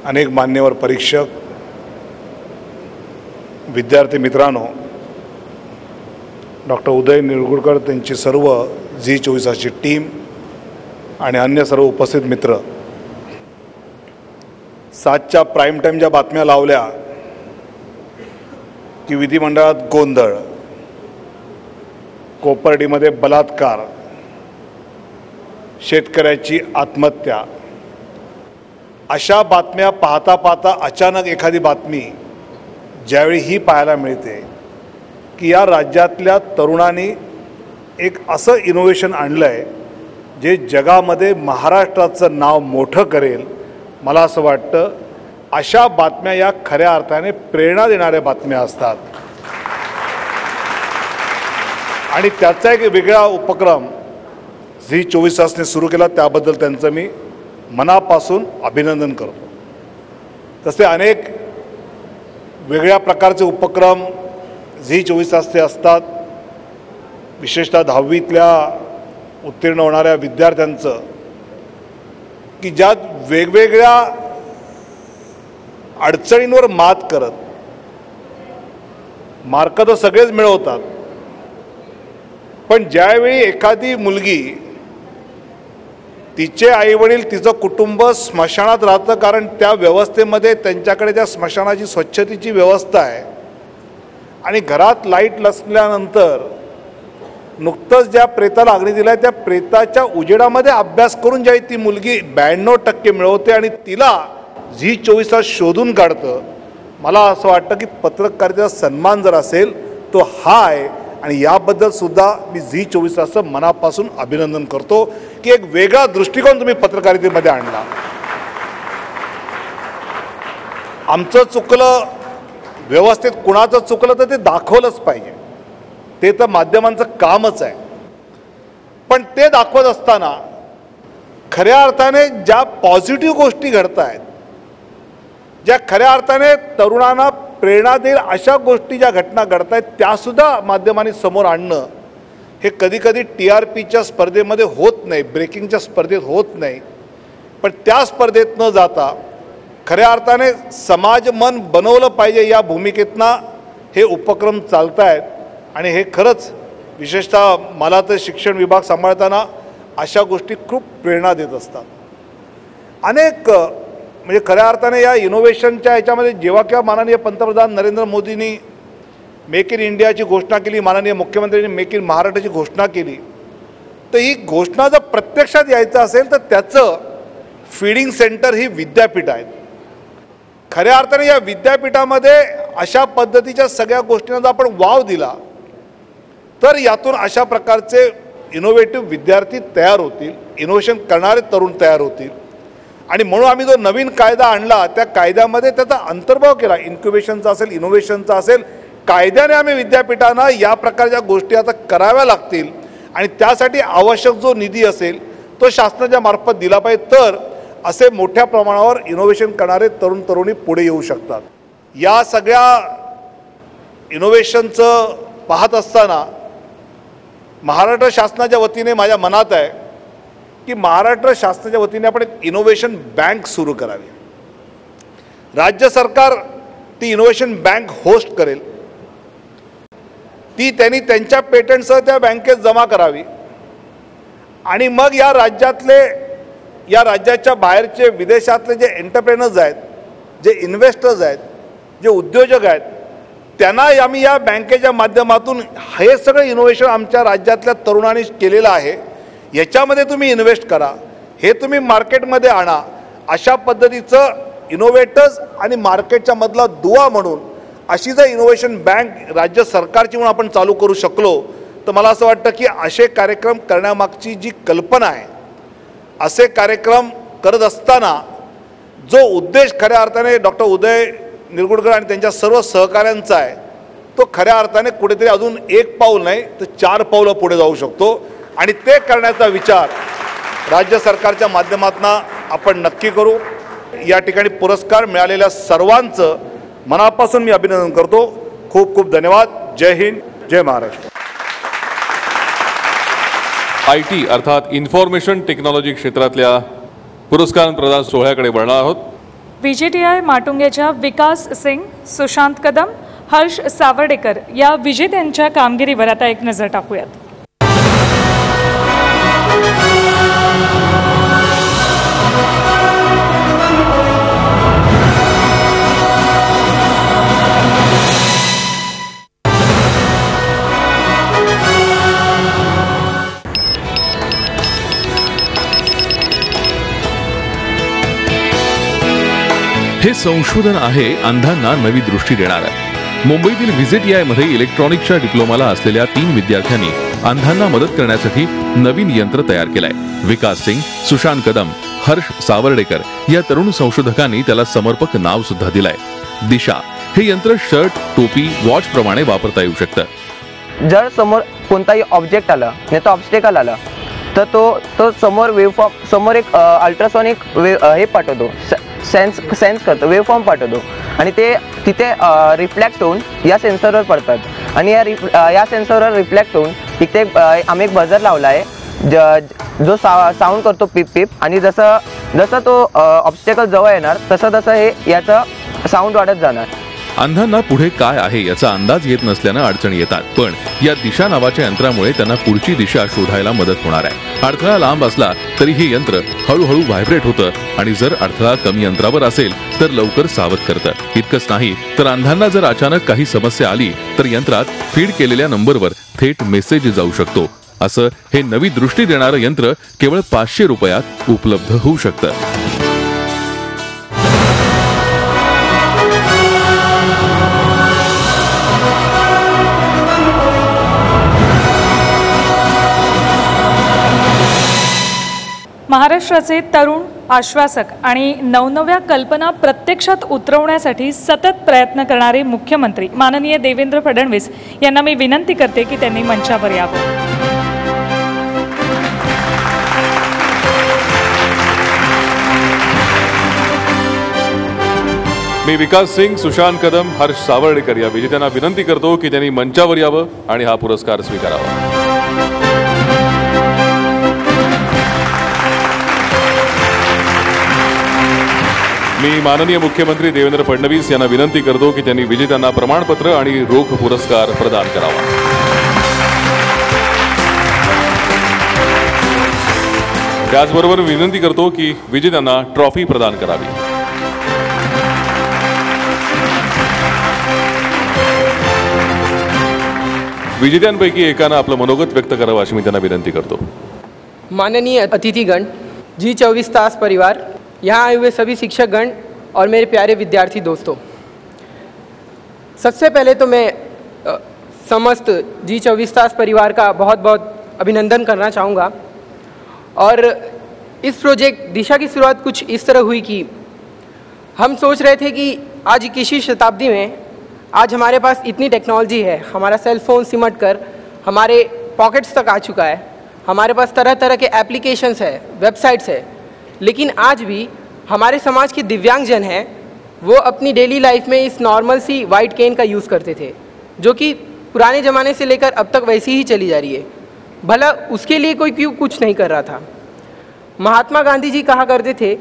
अनेक मान्यवर परीक्षक, विद्यार्थी मित्रांनो, डॉक्टर उदय निरगुडकर, त्यांची सर्व Zee24ची टीम आणि अन्य सर्व उपस्थित मित्र, 7च्या प्राईम टाईमच्या बातम्या लावल्या की विधिमंडळात गोंधळ, कोपर्डीमध्ये बलात्कार, शेतकऱ्याची आत्महत्या, अशा बातम्या पाहता पाहता अचानक एखादी बातमी ज्यावेळी ही पाहायला मिळते की या राज्यातल्या तरुणांनी एक असं इनोव्हेशन आणलं आहे जे जगामध्ये महाराष्ट्राचं नाव मोठं करेल, मला असं वाटतं अशा बातम्या या खऱ्या अर्थाने प्रेरणा देणाऱ्या बातम्या असतात. आणि त्याचा एक वेगळा उपक्रम Zee24 तासने सुरू केला, त्याबद्दल त्यांचं मी मनापासून अभिनंदन करतो. तसे अनेक वेगळ्या प्रकारचे उपक्रम Zee24 तासचे असतात. विशेषतः 10वीतल्या उत्तीर्ण होणाऱ्या विद्यार्थ्यांचं, की ज्यात वेगवेगळ्या अडचणींवर मात करत मार्क तर सगळेच मिळवतात, पण ज्यावेळी एखादी मुलगी, तिचे आईवडील, तिचं कुटुंब स्मशानात राहतं, कारण त्या व्यवस्थेमध्ये त्यांच्याकडे त्या स्मशानाची स्वच्छतेची व्यवस्था आहे, आणि घरात लाईट नसल्यानंतर नुकतंच ज्या प्रेताला अग्नी दिला त्या प्रेताच्या उजेडामध्ये अभ्यास करून ज्यावेळी ती मुलगी 92% मिळवते आणि तिला झी 24 तास शोधून काढतं. मला असं वाटतं की पत्रकारितेचा सन्मान जर असेल तो हा आहे आणि याबद्दल सुद्धा मी झी 24 तासचं मनापासून अभिनंदन करतो की एक वेगळा दृष्टिकोन तुम्ही पत्रकारितेमध्ये आणला. आमचं चुकलं, व्यवस्थित कुणाचं चुकलं तर ते दाखवलंच पाहिजे, ते तर माध्यमांचं कामच आहे. पण ते दाखवत असताना खऱ्या अर्थाने ज्या पॉझिटिव्ह गोष्टी घडत आहेत, ज्या खऱ्या अर्थाने तरुणांना प्रेरणा देईल अशा गोष्टी ज्या घटना घडत आहेत त्यासुद्धा माध्यमांनी समोर आणणं हे कधीकधी TRPच्या स्पर्धेमध्ये होत नाही, ब्रेकिंगच्या स्पर्धेत होत नाही. पण त्या स्पर्धेत न जाता खऱ्या अर्थाने समाज मन बनवलं पाहिजे या भूमिकेतनं हे उपक्रम चालत आहेत. आणि हे खरंच विशेषतः मला तर शिक्षण विभाग सांभाळताना अशा गोष्टी खूप प्रेरणा देत असतात. अनेक म्हणजे खऱ्या अर्थाने या इनोव्हेशनच्या ह्याच्यामध्ये जेव्हा केव्हा माननीय पंतप्रधान नरेंद्र मोदींनी मेक इन इंडियाची घोषणा केली, माननीय मुख्यमंत्र्यांनी मेक इन महाराष्ट्राची घोषणा केली, तर ही घोषणा जर प्रत्यक्षात यायचं असेल तर त्याचं फीडिंग सेंटर ही विद्यापीठ आहेत. खऱ्या अर्थाने या विद्यापीठामध्ये अशा पद्धतीच्या सगळ्या गोष्टींना जर आपण वाव दिला तर यातून अशा प्रकारचे इनोव्हेटिव्ह विद्यार्थी तयार होतील, इनोव्हेशन करणारे तरुण तयार होतील. आणि म्हणून आम्ही जो नवीन कायदा आणला त्या कायद्यामध्ये त्याचा अंतर्भाव केला, इन्क्युबेशनचा असेल, इनोव्हेशनचा असेल. कायद्याने आम्ही विद्यापीठांना या प्रकारच्या गोष्टी आता कराव्या लागतील आणि त्यासाठी आवश्यक जो निधी असेल तो शासनाच्या मार्फत दिला पाहिजे, तर असे मोठ्या प्रमाणावर इनोव्हेशन करणारे तरुण तरुणी पुढे येऊ शकतात. या सगळ्या इनोव्हेशनचं पाहत असताना महाराष्ट्र शासनाच्या वतीने माझ्या मनात आहे की महाराष्ट्र शासनाच्या वतीने आपण एक इनोव्हेशन बँक सुरू करावी. राज्य सरकार ती इनोव्हेशन बँक होस्ट करेल, ती त्यांनी त्यांच्या पेटंटसह त्या बँकेत जमा करावी आणि मग या राज्याच्या बाहेरचे विदेशातले जे एंटरप्रेनर्स आहेत, जे इन्व्हेस्टर्स आहेत, जे उद्योजक आहेत, त्यांना आम्ही या बँकेच्या माध्यमातून हे सगळं इनोव्हेशन आमच्या राज्यातल्या तरुणांनी केलेलं आहे, याच्यामध्ये तुम्ही इन्व्हेस्ट करा, हे तुम्ही मार्केटमध्ये आणा. अशा पद्धतीचं इनोव्हेटर्स आणि मार्केटच्या मधला दुवा म्हणून अशी जर इनोव्हेशन बँक राज्य सरकारची म्हणून आपण चालू करू शकलो तर मला असं वाटतं की असे कार्यक्रम करण्यामागची जी कल्पना आहे, असे कार्यक्रम करत असताना जो उद्देश खऱ्या अर्थाने डॉक्टर उदय निरगुडकर आणि त्यांच्या सर्व सहकाऱ्यांचा आहे तो खऱ्या अर्थाने कुठेतरी अजून एक पाऊल नाही तर 4 पावलं पुढे जाऊ शकतो. आणि ते करण्याचा विचार राज्य सरकारच्या माध्यमातून आपण नक्की करू. या ठिकाणी पुरस्कार मिळालेल्या सर्वांचं मनापासून मी अभिनंदन करतो. खूप खूप धन्यवाद. जय हिंद, जय महाराष्ट्र. IT अर्थात इन्फॉर्मेशन टेक्नॉलॉजी क्षेत्रातल्या पुरस्कार प्रदान सोहळ्याकडे वळणार आहोत. VJTI माटुंगेच्या विकास सिंग, सुशांत कदम, हर्ष सावर्डेकर या विजेत्यांच्या कामगिरीवर आता एक नजर टाकूयात. हे संशोधन आहे अंधांना नवी दृष्टी देणारं. मुंबईतील VJTI मध्ये इलेक्ट्रॉनिक्सच्या डिप्लोमाला असलेल्या 3 विद्यार्थ्यांनी अंधांना मदत करण्यासाठी नवीन यंत्र तयार केलंय. विकास सिंग, सुशांत कदम, हर्ष सावर्डेकर या तरुण संशोधकांनी त्याला समर्पक नाव सुद्धा दिलंय. दिशा हे यंत्र शर्ट, टोपी, वॉच प्रमाणे वापरता येऊ शकतं. जर समोर कोणताही ऑब्जेक्ट आला नाही तर ऑब्स्टेकल आला तर तो समोर वेव्हफॉर्म, समोर एक अल्ट्रासॉनिक हे पाठवतो, सेन्स करतो, वेव्हफॉर्म पाठवतो आणि ते तिथे रिफ्लेक्ट होऊन या सेन्सरवर पडतात आणि या सेन्सरवर रिफ्लेक्ट होऊन तिथे आम्ही एक बझर लावला आहे जो साऊंड करतो पिप पिप आणि जसं तो ऑब्स्टेकल जवळ येणार तसं हे याचं साऊंड वाढत जाणार. अंधांना पुढे काय आहे याचा अंदाज येत नसल्यानं अडचणी येतात, पण या दिशा नावाच्या यंत्रामुळे त्यांना पुढची दिशा शोधायला मदत होणार आहे. अडथळा लांब असला तरी हे यंत्र हळूहळू व्हायब्रेट होतं आणि जर अडथळा कमी अंतरावर असेल तर लवकर सावध करतं. इतकंच नाही तर अंधांना जर अचानक काही समस्या आली तर यंत्रात फीड केलेल्या नंबरवर थेट मेसेज जाऊ शकतो. असं हे नवी दृष्टी देणारं यंत्र केवळ 500 रुपयात उपलब्ध होऊ शकतं. महाराष्ट्राचे तरुण, आश्वासक आणि नवनव्या कल्पना प्रत्यक्षात उतरवण्यासाठी सतत प्रयत्न करणारे मुख्यमंत्री माननीय देवेंद्र फडणवीस यांना मी विनंती करते की त्यांनी मंचावर यावं. मी विकास सिंग, सुशांत कदम, हर्ष सावर्डेकर या विजेत्यांना विनंती करतो की त्यांनी मंचावर यावं आणि हा पुरस्कार स्वीकारावा. मी माननीय मुख्यमंत्री देवेंद्र फडणवीस यांना विनंती करतो की त्यांनी विजेत्यांना प्रमाणपत्र आणि रोख पुरस्कार प्रदान करावा. त्याचबरोबर विनंती करतो की विजेत्यांना ट्रॉफी प्रदान करावी. विजेत्यांपैकी एकानं आपलं मनोगत व्यक्त करावं अशी मी त्यांना विनंती करतो. माननीय अतिथिगण, G24 तास परिवार, यहाँ आए हुए सभी शिक्षकगण और मेरे प्यारे विद्यार्थी दोस्तों, सबसे पहले तो मैं समस्त G24 तास परिवार का बहुत बहुत अभिनंदन करना चाहूँगा. और इस प्रोजेक्ट दिशा की शुरुआत कुछ इस तरह हुई कि हम सोच रहे थे कि आज 21वीं शताब्दी में आज हमारे पास इतनी टेक्नोलॉजी है, हमारा सेल फोन सिमट कर हमारे पॉकेट्स तक आ चुका है, हमारे पास तरह तरह के एप्लीकेशंस है, वेबसाइट्स है, लेकिन आज भी हमारे समाज के दिव्यांगजन हैं वो अपनी डेली लाइफ में इस नॉर्मल सी वाइट केन का यूज़ करते थे, जो कि पुराने ज़माने से लेकर अब तक वैसी ही चली जा रही है. भला उसके लिए कोई क्यों कुछ नहीं कर रहा था. महात्मा गांधी जी कहा करते थे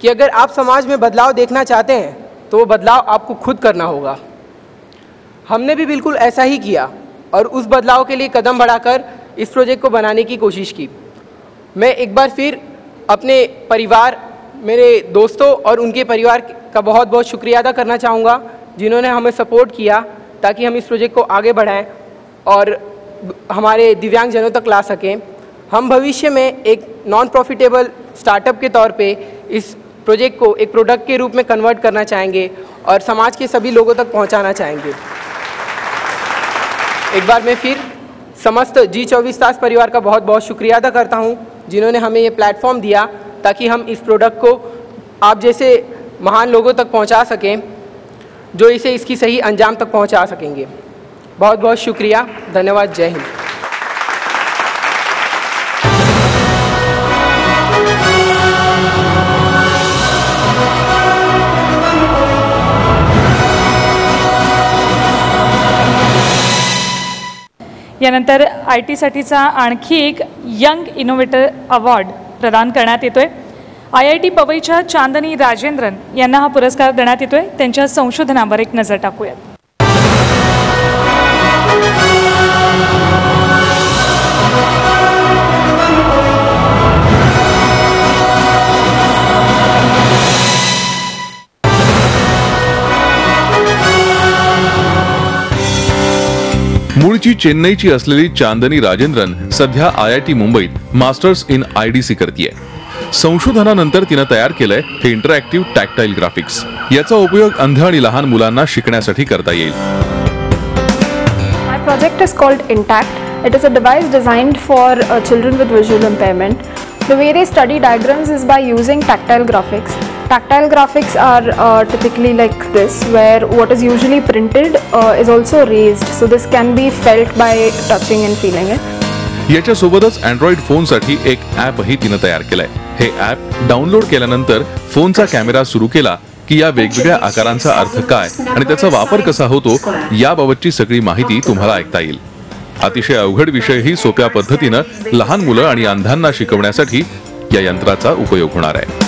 कि अगर आप समाज में बदलाव देखना चाहते हैं तो वो बदलाव आपको खुद करना होगा. हमने भी बिल्कुल ऐसा ही किया और उस बदलाव के लिए कदम बढ़ाकर इस प्रोजेक्ट को बनाने की कोशिश की. मैं एक बार फिर अपने परिवार, मेरे दोस्तों और उनके परिवार का बहुत बहुत शुक्रिया अदा करना चाहूँगा जिन्होंने हमें सपोर्ट किया ताकि हम इस प्रोजेक्ट को आगे बढ़ाएं और हमारे दिव्यांगजनों तक ला सकें. हम भविष्य में एक नॉन प्रॉफिटेबल स्टार्टअप के तौर पे इस प्रोजेक्ट को एक प्रोडक्ट के रूप में कन्वर्ट करना चाहेंगे और समाज के सभी लोगों तक पहुंचाना चाहेंगे. एक बार मैं फिर समस्त G24 तास परिवार का बहुत बहुत शुक्रिया अदा करता हूं जिन्होंने हमें ये प्लेटफॉर्म दिया ताकि हम इस प्रोडक्ट को आप जैसे महान लोगों तक पहुंचा सकें जो इसे इसकी सही अंजाम तक पहुंचा सकेंगे. बहुत बहुत शुक्रिया, धन्यवाद, जय हिंद. यानंतर IT साठीचा आणखी एक यंग इनोव्हेटर अवॉर्ड प्रदान करण्यात येतोय. IIT पवईच्या चांदनी राजेंद्रन यांना हा पुरस्कार देण्यात येतोय. त्यांच्या संशोधनावर एक नजर टाकूयात. मूळची चेन्नईची असलेली चांदनी राजेंद्रन सध्या IIT मुंबईत मास्टर्स इन IDC करतीये. संशोधनानंतर तिनं तयार केलंय हे इंटरॅक्टिव्ह टॅक्टाईल ग्राफिक्स. याचा उपयोग अंध आणि लहान मुलांना शिकण्यासाठी करता येईल. My project is called Intact. It is a device designed for children with visual impairment. The way they study diagrams is by using tactile graphics. Tactile graphics are typically like this, where what is usually printed is also raised, so this can be felt by touching and feeling it. याच्यासोबतच Android फोनसाठी एक ॲपही तिनं तयार केलंय. हे app download केल्यानंतर फोनचा camera सुरू केला की या वेगवेगळ्या आकारांचा अर्थ काय आणि त्याचा वापर कसा होतो याबाबतची सगळी माहिती तुम्हाला ऐकता येईल. अतिशय अवघड विषयही सोप्या पद्धतीनं लहान मुलं आणि अंधांना शिकवण्यासाठी या यंत्राचा उपयोग होणार आहे.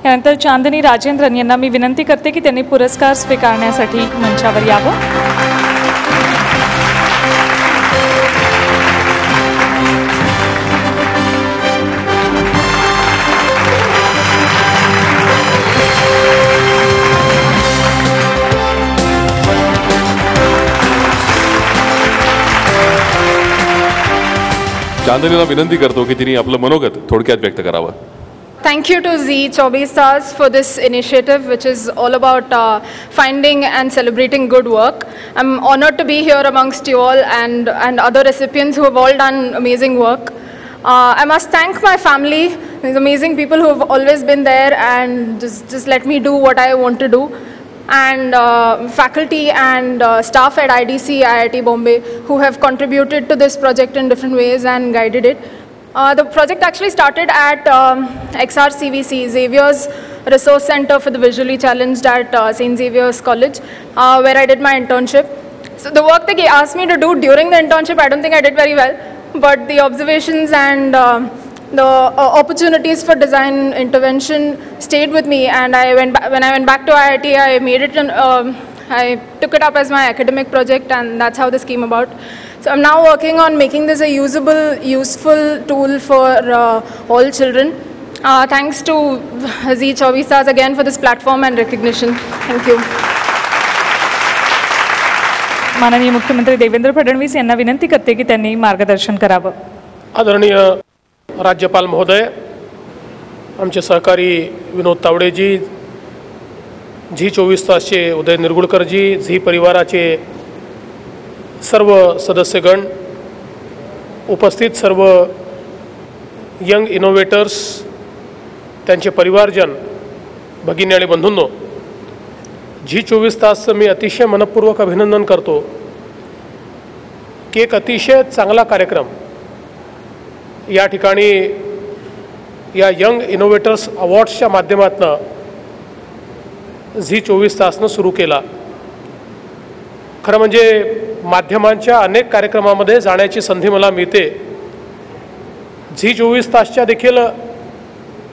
यानंतर चांदनी राजेंद्रन यांना मी विनंती करते की त्यांनी पुरस्कार स्वीकारण्यासाठी मंचावर यावं. चांदनीला विनंती करतो की तिने आपलं मनोगत थोडक्यात व्यक्त करावं. Thank you to Zee 24 Stars for this initiative, which is all about finding and celebrating good work. I'm honored to be here amongst you all and other recipients who have all done amazing work. I must thank my family, these amazing people who have always been there and just let me do what I want to do. And faculty and staff at IDC, IIT Bombay, who have contributed to this project in different ways and guided it. The project actually started at XRCVC, Xavier's Resource Center for the Visually Challenged at St. Xavier's College, where I did my internship. So the work they asked me to do during the internship, I don't think I did very well, but the observations and the opportunities for design intervention stayed with me, and when I went back to IIT, I made it. I took it up as my academic project, and that's how this came about. So I'm now working on making this a useful tool for all children. Thanks to Zee 24 Stars again for this platform and recognition. Thank you. माननीय मुख्यमंत्री देवेंद्र फडणवीस यांना विनंती करते की त्यांनी मार्गदर्शन करावं. आदरणीय राज्यपाल महोदय, आमचे सहकारी विनोद तावडेजी, झी 24 तासचे उदय निरगुडकरजी, झी परिवाराचे सर्व सदस्यगण, उपस्थित सर्व यंग इनोव्हेटर्स, त्यांचे परिवारजन, भगिनी आणि बंधूंनो, झी 24 तासचं मी अतिशय मनपूर्वक अभिनंदन करतो की एक अतिशय चांगला कार्यक्रम या ठिकाणी या यंग इनोव्हेटर्स अवॉर्ड्सच्या माध्यमातून झी 24 तासनं सुरू केला. खरं म्हणजे माध्यमांच्या अनेक कार्यक्रमामध्ये जाण्याची संधी मला मिळते. झी 24 तासच्या देखील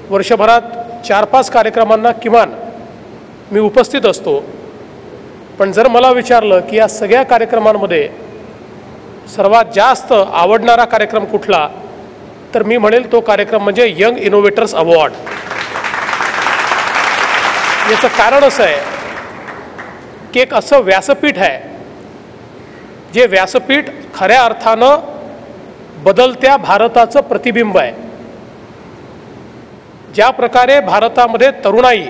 वर्षभरात 4-5 कार्यक्रमांना किमान मी उपस्थित असतो. पण जर मला विचारलं की या सगळ्या कार्यक्रमांमध्ये सर्वात जास्त आवडणारा कार्यक्रम कुठला, तर मी म्हणेल तो कार्यक्रम म्हणजे यंग इनोव्हेटर्स अवॉर्ड. याचं कारण असं आहे की एक असं व्यासपीठ आहे जे व्यासपीठ खऱ्या अर्थानं बदलत्या भारताचं प्रतिबिंब आहे. ज्या प्रकारे भारतामध्ये तरुणाई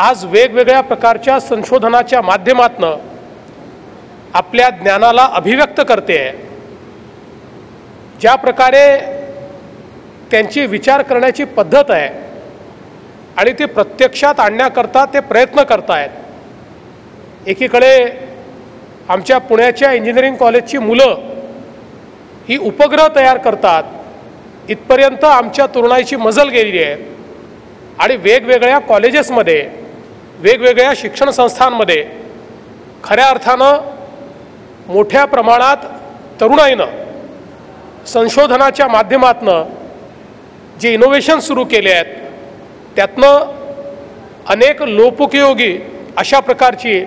आज वेगवेगळ्या प्रकारच्या संशोधनाच्या माध्यमातून आपल्या ज्ञानाला अभिव्यक्त करते आहे, ज्या प्रकारे त्यांची विचार करण्याची पद्धत आहे आणि ती प्रत्यक्षात आणण्याकरता ते प्रयत्न करतायत. एकीकडे आमच्या पुण्याच्या इंजिनिअरिंग कॉलेजची मुलं ही उपग्रह तयार करतात, इथपर्यंत आमच्या तरुणाईची मजल गेलेली आहे. आणि वेगवेगळ्या कॉलेजेसमध्ये, वेगवेगळ्या शिक्षण संस्थांमध्ये खऱ्या अर्थानं मोठ्या प्रमाणात तरुणाईनं संशोधनाच्या माध्यमातून जे इनोव्हेशन सुरू केले आहेत त्यातनं अनेक लोकोपयोगी अशा प्रकारची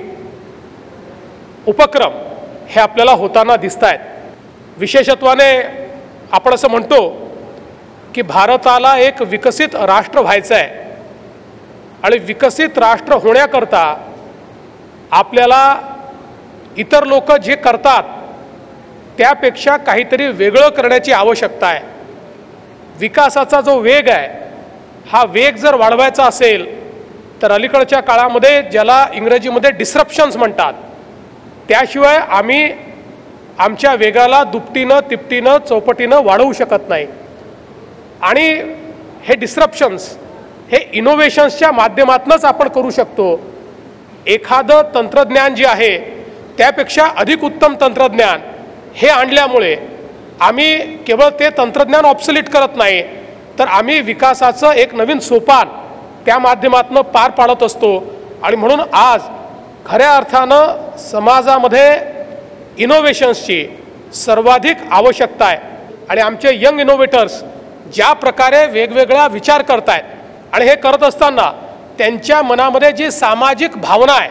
उपक्रम हे आपल्याला होताना दिसत आहेत. विशेषत्वाने आपण असं म्हणतो की भारताला एक विकसित राष्ट्र व्हायचं आहे आणि विकसित राष्ट्र होण्याकरता आपल्याला इतर लोक जे करतात त्यापेक्षा काहीतरी वेगळं करण्याची आवश्यकता आहे. विकासाचा जो वेग आहे हा वेग जर वाढवायचा असेल तर अलीकडच्या काळामध्ये ज्याला इंग्रजीमध्ये डिस्रप्शन्स म्हणतात त्याशिवाय आम्ही आमच्या वेगाला दुपटीनं तिपटीनं चौपटीनं वाढवू शकत नाही. आणि हे डिस्रप्शन्स हे इनोव्हेशन्सच्या माध्यमातूनच आपण करू शकतो. एखादं तंत्रज्ञान जे आहे त्यापेक्षा अधिक उत्तम तंत्रज्ञान हे आणल्यामुळे आम्ही केवळ ते तंत्रज्ञान ऑब्सोलीट करत नाही तर आम्ही विकासाचं एक नवीन सोपान त्या माध्यमातून पार पाडत असतो. आणि म्हणून आज खऱ्या अर्थानं समाजामध्ये इनोव्हेशन्सची सर्वाधिक आवश्यकता आहे. आणि आमचे यंग इनोव्हेटर्स ज्या प्रकारे वेगवेगळा विचार करतायत आणि हे करत असताना त्यांच्या मनामध्ये जी सामाजिक भावना आहे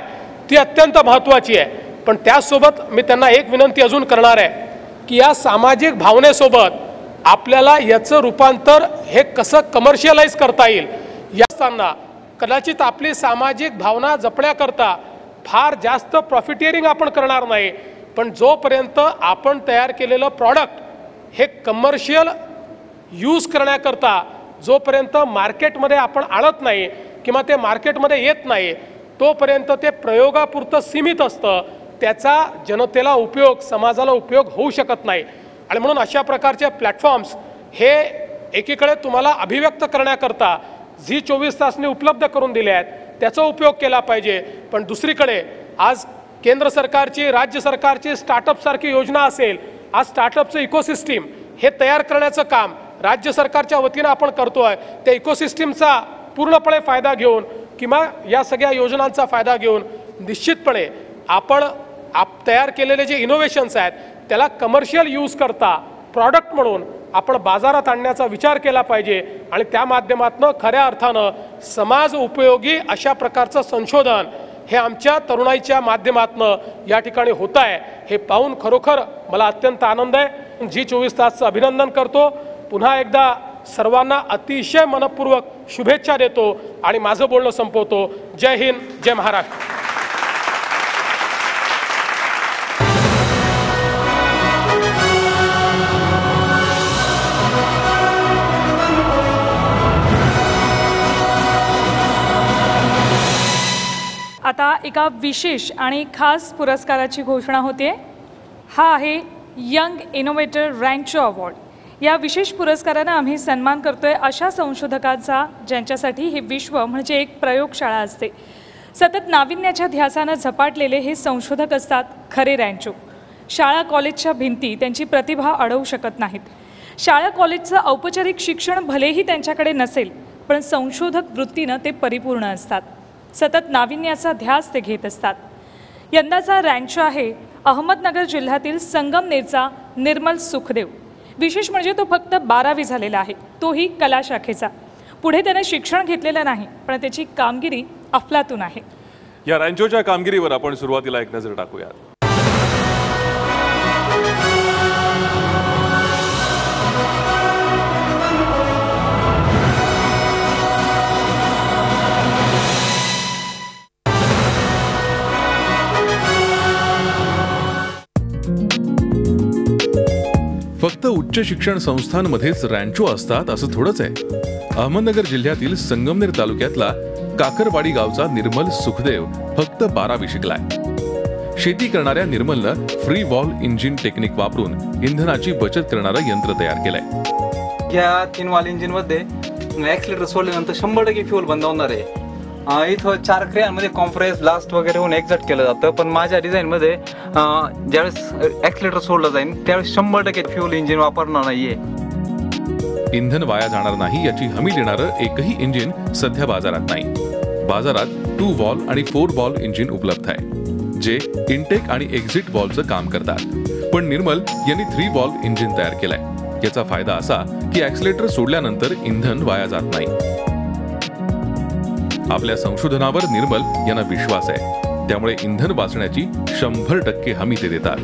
ती अत्यंत महत्त्वाची आहे. पण त्यासोबत मी त्यांना एक विनंती अजून करणार आहे की या सामाजिक भावनेसोबत आपल्याला याचं रूपांतर हे कसं कमर्शियलाइज करता येईल या असताना कदाचित आपली सामाजिक भावना जपण्याकरता फार जास्त प्रॉफिटियरिंग आपण करणार नाही. पण जोपर्यंत आपण तयार केलेलं प्रॉडक्ट हे कमर्शियल यूज करण्याकरता जोपर्यंत मार्केटमध्ये आपण आणत नाही किंवा ते मार्केटमध्ये येत नाही तोपर्यंत ते प्रयोगापुरतं सीमित असतं, त्याचा जनतेला उपयोग, समाजाला उपयोग होऊ शकत नाही. आणि म्हणून अशा प्रकारचे प्लॅटफॉर्म्स हे एकीकडे तुम्हाला अभिव्यक्त करण्याकरता झी 24 तासने उपलब्ध करून दिले आहेत, त्याचा उपयोग केला पाहिजे. पण दुसरीकडे आज केंद्र सरकारची, राज्य सरकारची स्टार्टअपसारखी योजना असेल, आज स्टार्टअपचं इकोसिस्टीम हे तयार करण्याचं काम राज्य सरकारच्या वतीनं आपण करतोय. त्या इकोसिस्टीमचा पूर्णपणे फायदा घेऊन किंवा या सगळ्या योजनांचा फायदा घेऊन निश्चितपणे आपण तयार केलेले जे इनोव्हेशन्स आहेत त्याला कमर्शियल यूज करता प्रॉडक्ट म्हणून आपण बाजारात आणण्याचा विचार केला पाहिजे. आणि त्या माध्यमातून खऱ्या अर्थानं समाज उपयोगी अशा प्रकारचं संशोधन हे आमच्या तरुणाईच्या माध्यमातून या ठिकाणी होत आहे. हे पाहून खरोखर मला अत्यंत आनंद आहे. झी 24 तासचं अभिनंदन करतो. पुन्हा एकदा सर्वांना अतिशय मनपूर्वक शुभेच्छा देतो आणि माझं बोलणं संपवतो. जय हिंद, जय महाराष्ट्र. आता एका विशेष आणि खास पुरस्काराची घोषणा होते. हा आहे यंग इनोव्हेटर रँचो अवॉर्ड. या विशेष पुरस्कारानं आम्ही सन्मान करतोय अशा संशोधकांचा ज्यांच्यासाठी हे विश्व म्हणजे एक प्रयोगशाळा असते. सतत नाविन्याच्या ध्यासानं झपाटलेले हे संशोधक असतात खरे रँचो. शाळा कॉलेजच्या भिंती त्यांची प्रतिभा अडवू शकत नाहीत. शाळा कॉलेजचं औपचारिक शिक्षण भलेही त्यांच्याकडे नसेल, पण संशोधक वृत्तीनं ते परिपूर्ण असतात. सतत नाविन्याचा ध्यास ते घेत असतात. यंदाचा रँचो आहे अहमदनगर जिल्ह्यातील संगमनेरचा निर्मल सुखदेव. विशेष म्हणजे तो फक्त 12वी झालेला आहे, तोही कला शाखेचा. पुढे त्याने शिक्षण घेतलेलं नाही, पण त्याची कामगिरी अफलातून आहे. या रँचोच्या कामगिरीवर आपण सुरुवातीला एक नजर टाकूया. फक्त उच्च शिक्षण संस्थांमध्येच रँचो असतात असं थोडंच आहे. अहमदनगर जिल्ह्यातील संगमनेर तालुक्यातला काकरवाडी गावचा निर्मल सुखदेव फक्त 12वी शिकलाय. शेती करणाऱ्या निर्मलनं फ्री वॉल इंजिन टेक्निक वापरून इंधनाची बचत करणारं यंत्र तयार केलंय. या 3 वॉल इंजिनमध्ये ॲक्सिलेटर सोडल्यानंतर 100% फ्युल बंद होणार आहे. इथं 4 क्रियांमध्ये कॉम्प्रेस, ब्लास्ट वगैरे होऊन एक्झॉस्ट केलं जातं. पण माझ्या डिझाईनमध्ये ज्यावेळेस ॲक्सिलेटर सोडलं जाईल त्यावेळेस 100% फ्युल इंजिन वापरणार नाहीये. इंधन वाया जाणार नाही याची हमी देणारं एकही इंजिन सध्या बाजारात नाही. बाजारात 2 वॉल आणि 4 वॉल इंजिन उपलब्ध आहे, जे इनटेक आणि एक्झिट वॉलचं काम करतात. पण निर्मल यांनी 3 वॉल इंजिन तयार केलंय. याचा फायदा असा की ॲक्सिलेटर सोडल्यानंतर इंधन वाया जात नाही. आपल्या संशोधनावर निर्मल यांना विश्वास आहे, त्यामुळे इंधन वाचण्याची 100% हमी ते देतात.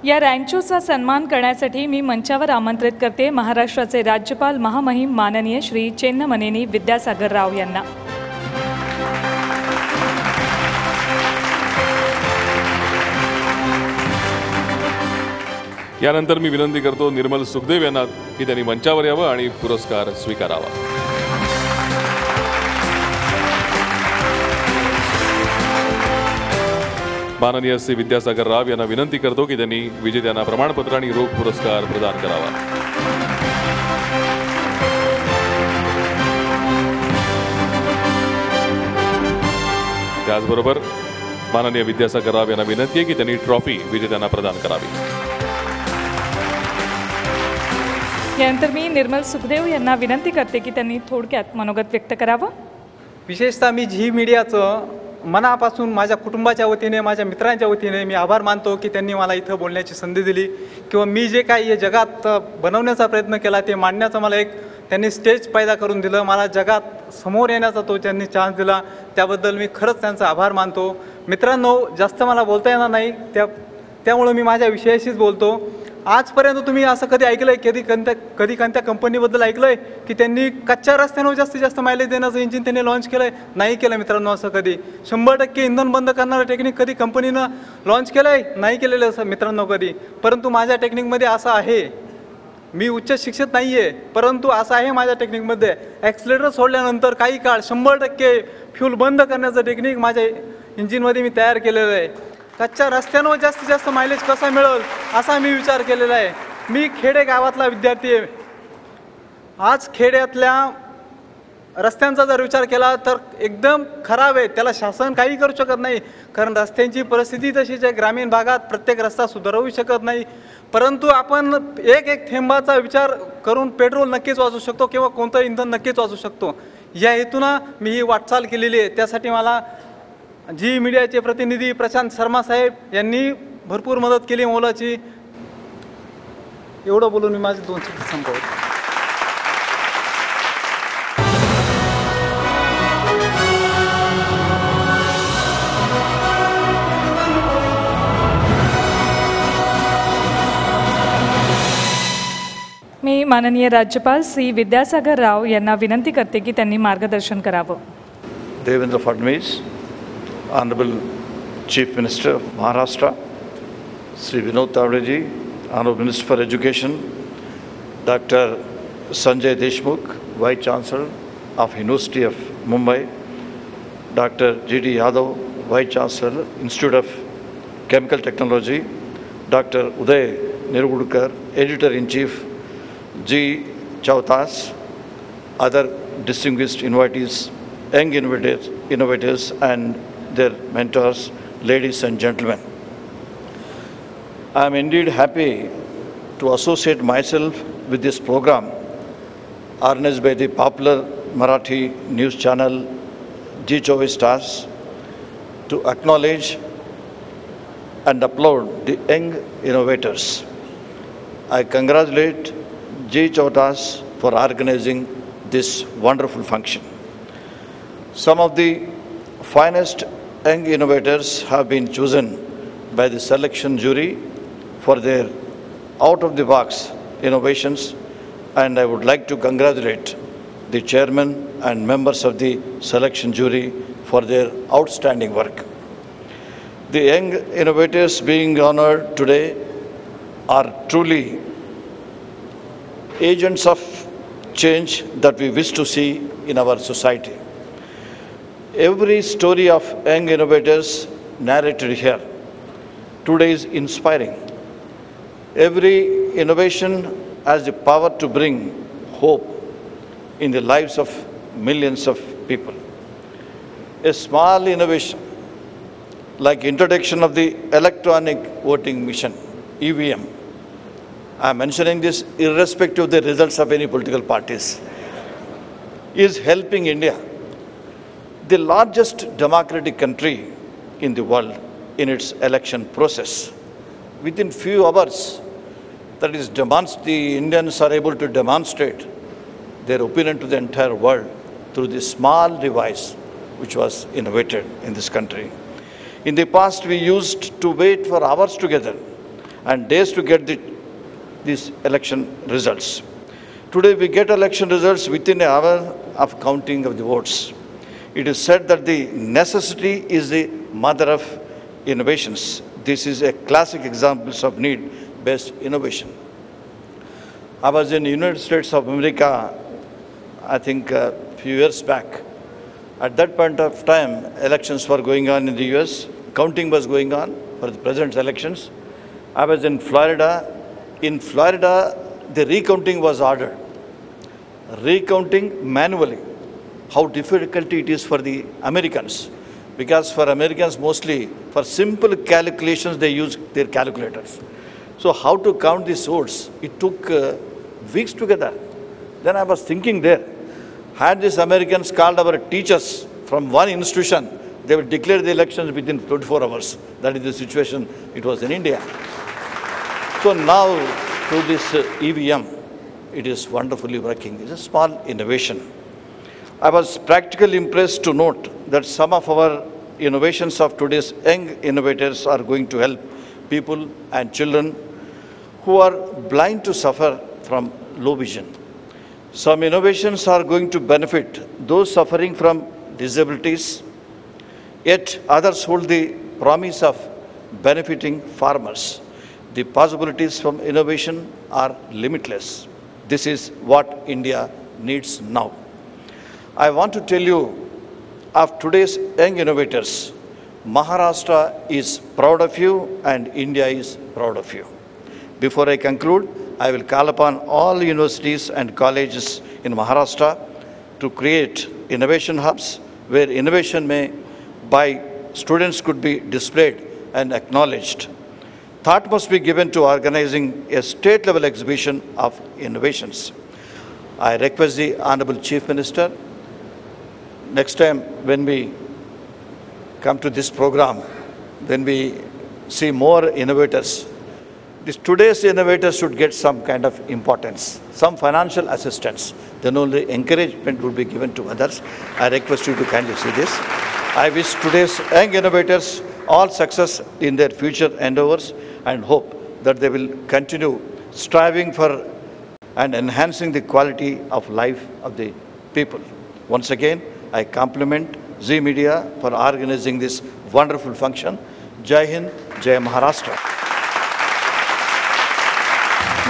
या रँचोचा सन्मान करण्यासाठी मी मंचावर आमंत्रित करते महाराष्ट्राचे राज्यपाल महामहिम माननीय श्री चेन्नमनेनी विद्यासागर राव यांना. यानंतर मी विनंती करतो निर्मल सुखदेव यांना की त्यांनी मंचावर यावं आणि पुरस्कार स्वीकारावा. माननीय श्री विद्यासागर राव यांना विनंती करतो की त्यांनी विजेत्यांना प्रमाणपत्र आणि रोख पुरस्कार प्रदान करावा. त्याचबरोबर माननीय विद्यासागर राव यांना विनंती आहे की त्यांनी ट्रॉफी विजेत्यांना प्रदान करावी. यानंतर मी निर्मल सुखदेव यांना विनंती करते की त्यांनी थोडक्यात मनोगत व्यक्त करावं. विशेषतः मी झी मीडियाचं मनापासून माझ्या कुटुंबाच्या वतीने, माझ्या मित्रांच्या वतीने मी आभार मानतो की त्यांनी मला इथं बोलण्याची संधी दिली किंवा मी जे काही या जगात बनवण्याचा प्रयत्न केला ते मांडण्याचा मला एक त्यांनी स्टेज पैदा करून दिलं. मला जगात समोर येण्याचा तो त्यांनी चान्स दिला, त्याबद्दल मी खरंच त्यांचा आभार मानतो. मित्रांनो, जास्त मला बोलता येणार नाही, त्यामुळं मी माझ्या विषयाशीच बोलतो. आजपर्यंत तुम्ही असं कधी ऐकलं आहे, कधी कोणत्या कंपनीबद्दल ऐकलं आहे की त्यांनी कच्च्या रस्त्यांवर जास्तीत जास्त मायलेज देण्याचं इंजिन त्यांनी लॉन्च केलं आहे? नाही केलं मित्रांनो असं कधी. 100% इंधन बंद करणारं टेक्निक कधी कंपनीनं लॉन्च केलं आहे? नाही केलेलं असं मित्रांनो कधी. परंतु माझ्या टेक्निकमध्ये असं आहे, मी उच्च शिक्षित नाही आहे, परंतु असं आहे माझ्या टेक्निकमध्ये, ॲक्सिलेटर सोडल्यानंतर काही काळ 100% फ्यूल बंद करण्याचं टेक्निक माझ्या इंजिनमध्ये मी तयार केलेलं आहे. कच्च्या रस्त्यांवर जास्तीत जास्त मायलेज कसा मिळेल असा मी विचार केलेला आहे. मी खेडेगावातला विद्यार्थी आहे. आज खेड्यातल्या रस्त्यांचा जर विचार केला तर एकदम खराब आहे, त्याला शासन काही करू शकत नाही, कारण रस्त्यांची परिस्थिती तशीच आहे. ग्रामीण भागात प्रत्येक रस्ता सुधारवू शकत नाही, परंतु आपण एक थेंबाचा विचार करून पेट्रोल नक्कीच वाचू शकतो किंवा कोणतं इंधन नक्कीच वाचू शकतो. या हेतूनं मी ही वाटचाल केलेली आहे. त्यासाठी मला जी मीडियाचे प्रतिनिधी प्रशांत शर्मा साहेब यांनी भरपूर मदत केली मोलाची. एवढं बोलून मी माझे 2 शब्द संपवतो. मी माननीय राज्यपाल श्री विद्यासागर राव यांना विनंती करते की त्यांनी मार्गदर्शन करावं. Devendra Fadnavis, Honorable Chief Minister of Maharashtra, Sri Vinod Tawade, Honorable Minister for Education, Dr. Sanjay Deshmukh, Vice Chancellor of University of Mumbai, Dr. G.D. Yadav, Vice Chancellor, Institute of Chemical Technology, Dr. Uday Nirgudkar, Editor-in-Chief, G. Chautas, other distinguished invitees, young innovators and their mentors, ladies and gentlemen. I am indeed happy to associate myself with this program organized by the popular Marathi news channel G24 Stars to acknowledge and applaud the young innovators. I congratulate G24 for organizing this wonderful function. Some of the finest young innovators have been chosen by the selection jury for their out-of-the-box innovations, and I would like to congratulate the chairman and members of the selection jury for their outstanding work. The young innovators being honored today are truly agents of change that we wish to see in our society. Every story of young innovators narrated here today is inspiring. Every innovation has the power to bring hope in the lives of millions of people. A small innovation like introduction of the electronic voting machine, EVM, I am mentioning this irrespective of the results of any political parties, is helping India, the largest democratic country in the world, in its election process. Within few hours, that is, the Indians are able to demonstrate their opinion to the entire world through this small device which was innovated in this country. In the past, we used to wait for hours together and days to get these election results. Today, we get election results within an hour of counting of the votes. It is said that the necessity is the mother of innovations. This is a classic example of need-based innovation. I was in the United States of America, I think a few years back. At that point of time, elections were going on in the US, counting was going on for the president's elections. I was in Florida. In Florida, the recounting was ordered. Recounting manually. How difficult it is for the Americans. Because for Americans mostly, for simple calculations, they use their calculators. So how to count these votes? It took weeks together. Then I was thinking there, had these Americans called our teachers from one institution, they would declare the elections within 24 hours. That is the situation it was in India. So now, through this EVM, it is wonderfully working. It's a small innovation. I was practically impressed to note that some of our innovations of today's young innovators are going to help people and children who are blind to suffer from low vision. Some innovations are going to benefit those suffering from disabilities, yet others hold the promise of benefiting farmers. The possibilities from innovation are limitless. This is what India needs now. I want to tell you of today's young innovators. Maharashtra is proud of you and India is proud of you. Before I conclude, I will call upon all universities and colleges in Maharashtra to create innovation hubs where innovation by students could be displayed and acknowledged. Thought must be given to organizing a state-level exhibition of innovations. I request the Honorable Chief Minister, next time when we come to this program, when we see more innovators, today's innovators should get some kind of importance, some financial assistance. Then only encouragement will be given to others. I request you to kindly see this. I wish today's young innovators all success in their future endeavors and hope that they will continue striving for and enhancing the quality of life of the people. Once again, I compliment Zee Media for organizing this wonderful function. Jai Hind, Jai Maharashtra.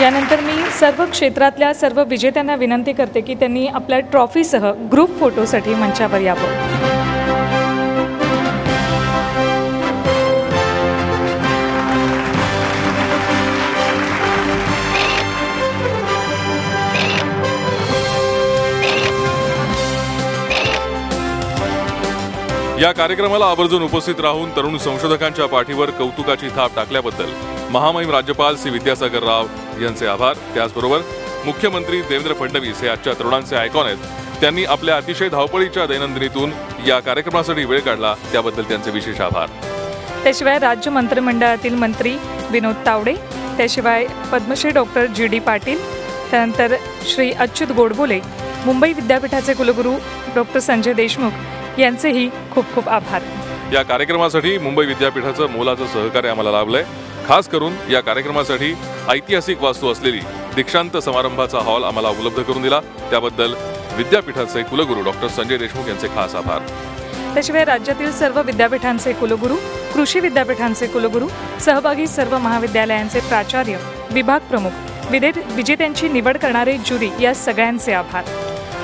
यानंतर मी सर्व क्षेत्रातल्या सर्व विजेत्यांना विनंती करते की त्यांनी आपल्या ट्रॉफीसह ग्रुप फोटोसाठी मंचावर यावं. या कार्यक्रमाला आवर्जून उपस्थित राहून तरुण संशोधकांच्या पाठीवर कौतुकाची थाप टाकल्याबद्दल महामहिम राज्यपाल श्री विद्यासागर राव यांचे आभार. त्याचबरोबर मुख्यमंत्री देवेंद्र फडणवीस हे आजच्या तरुणांचे आयकॉन आहेत. त्यांनी आपल्या अतिशय धावपळीच्या दैनंदिनीतून या कार्यक्रमासाठी वेळ काढला त्याबद्दल त्यांचे विशेष आभार. त्याशिवाय राज्य मंत्रिमंडळातील मंत्री विनोद तावडे, त्याशिवाय पद्मश्री डॉक्टर जी.डी. पाटील, त्यानंतर श्री अच्युत गोडबोले, मुंबई विद्यापीठाचे कुलगुरू डॉक्टर संजय देशमुख यांचेही खूप खूप आभार. या कार्यक्रमासाठी मुंबई विद्यापीठाचं मोलाचं सहकार्य आम्हाला लाभलंय. खास करून या कार्यक्रमासाठी ऐतिहासिक वास्तू असलेली दीक्षांत समारंभाचा हॉल आम्हाला उपलब्ध करून दिला त्याबद्दल विद्यापीठाचे कुलगुरू डॉक्टर संजय देशमुख यांचे खास आभार. त्याशिवाय राज्यातील सर्व विद्यापीठांचे कुलगुरू, कृषी विद्यापीठांचे कुलगुरू, सहभागी सर्व महाविद्यालयांचे प्राचार्य, विभाग प्रमुख, विजेत्यांची निवड करणारे ज्युरी या सगळ्यांचे आभार.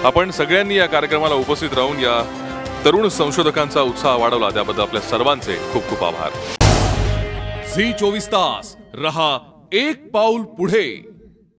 आपण सगळ्यांनी या कार्यक्रमाला उपस्थित राहून या तरुण संशोधकांचा उत्साह वाढवला त्याबद्दल आपल्या सर्वांचे खूप खूप आभार. झी 24 तास रहा एक पाऊल पुढे.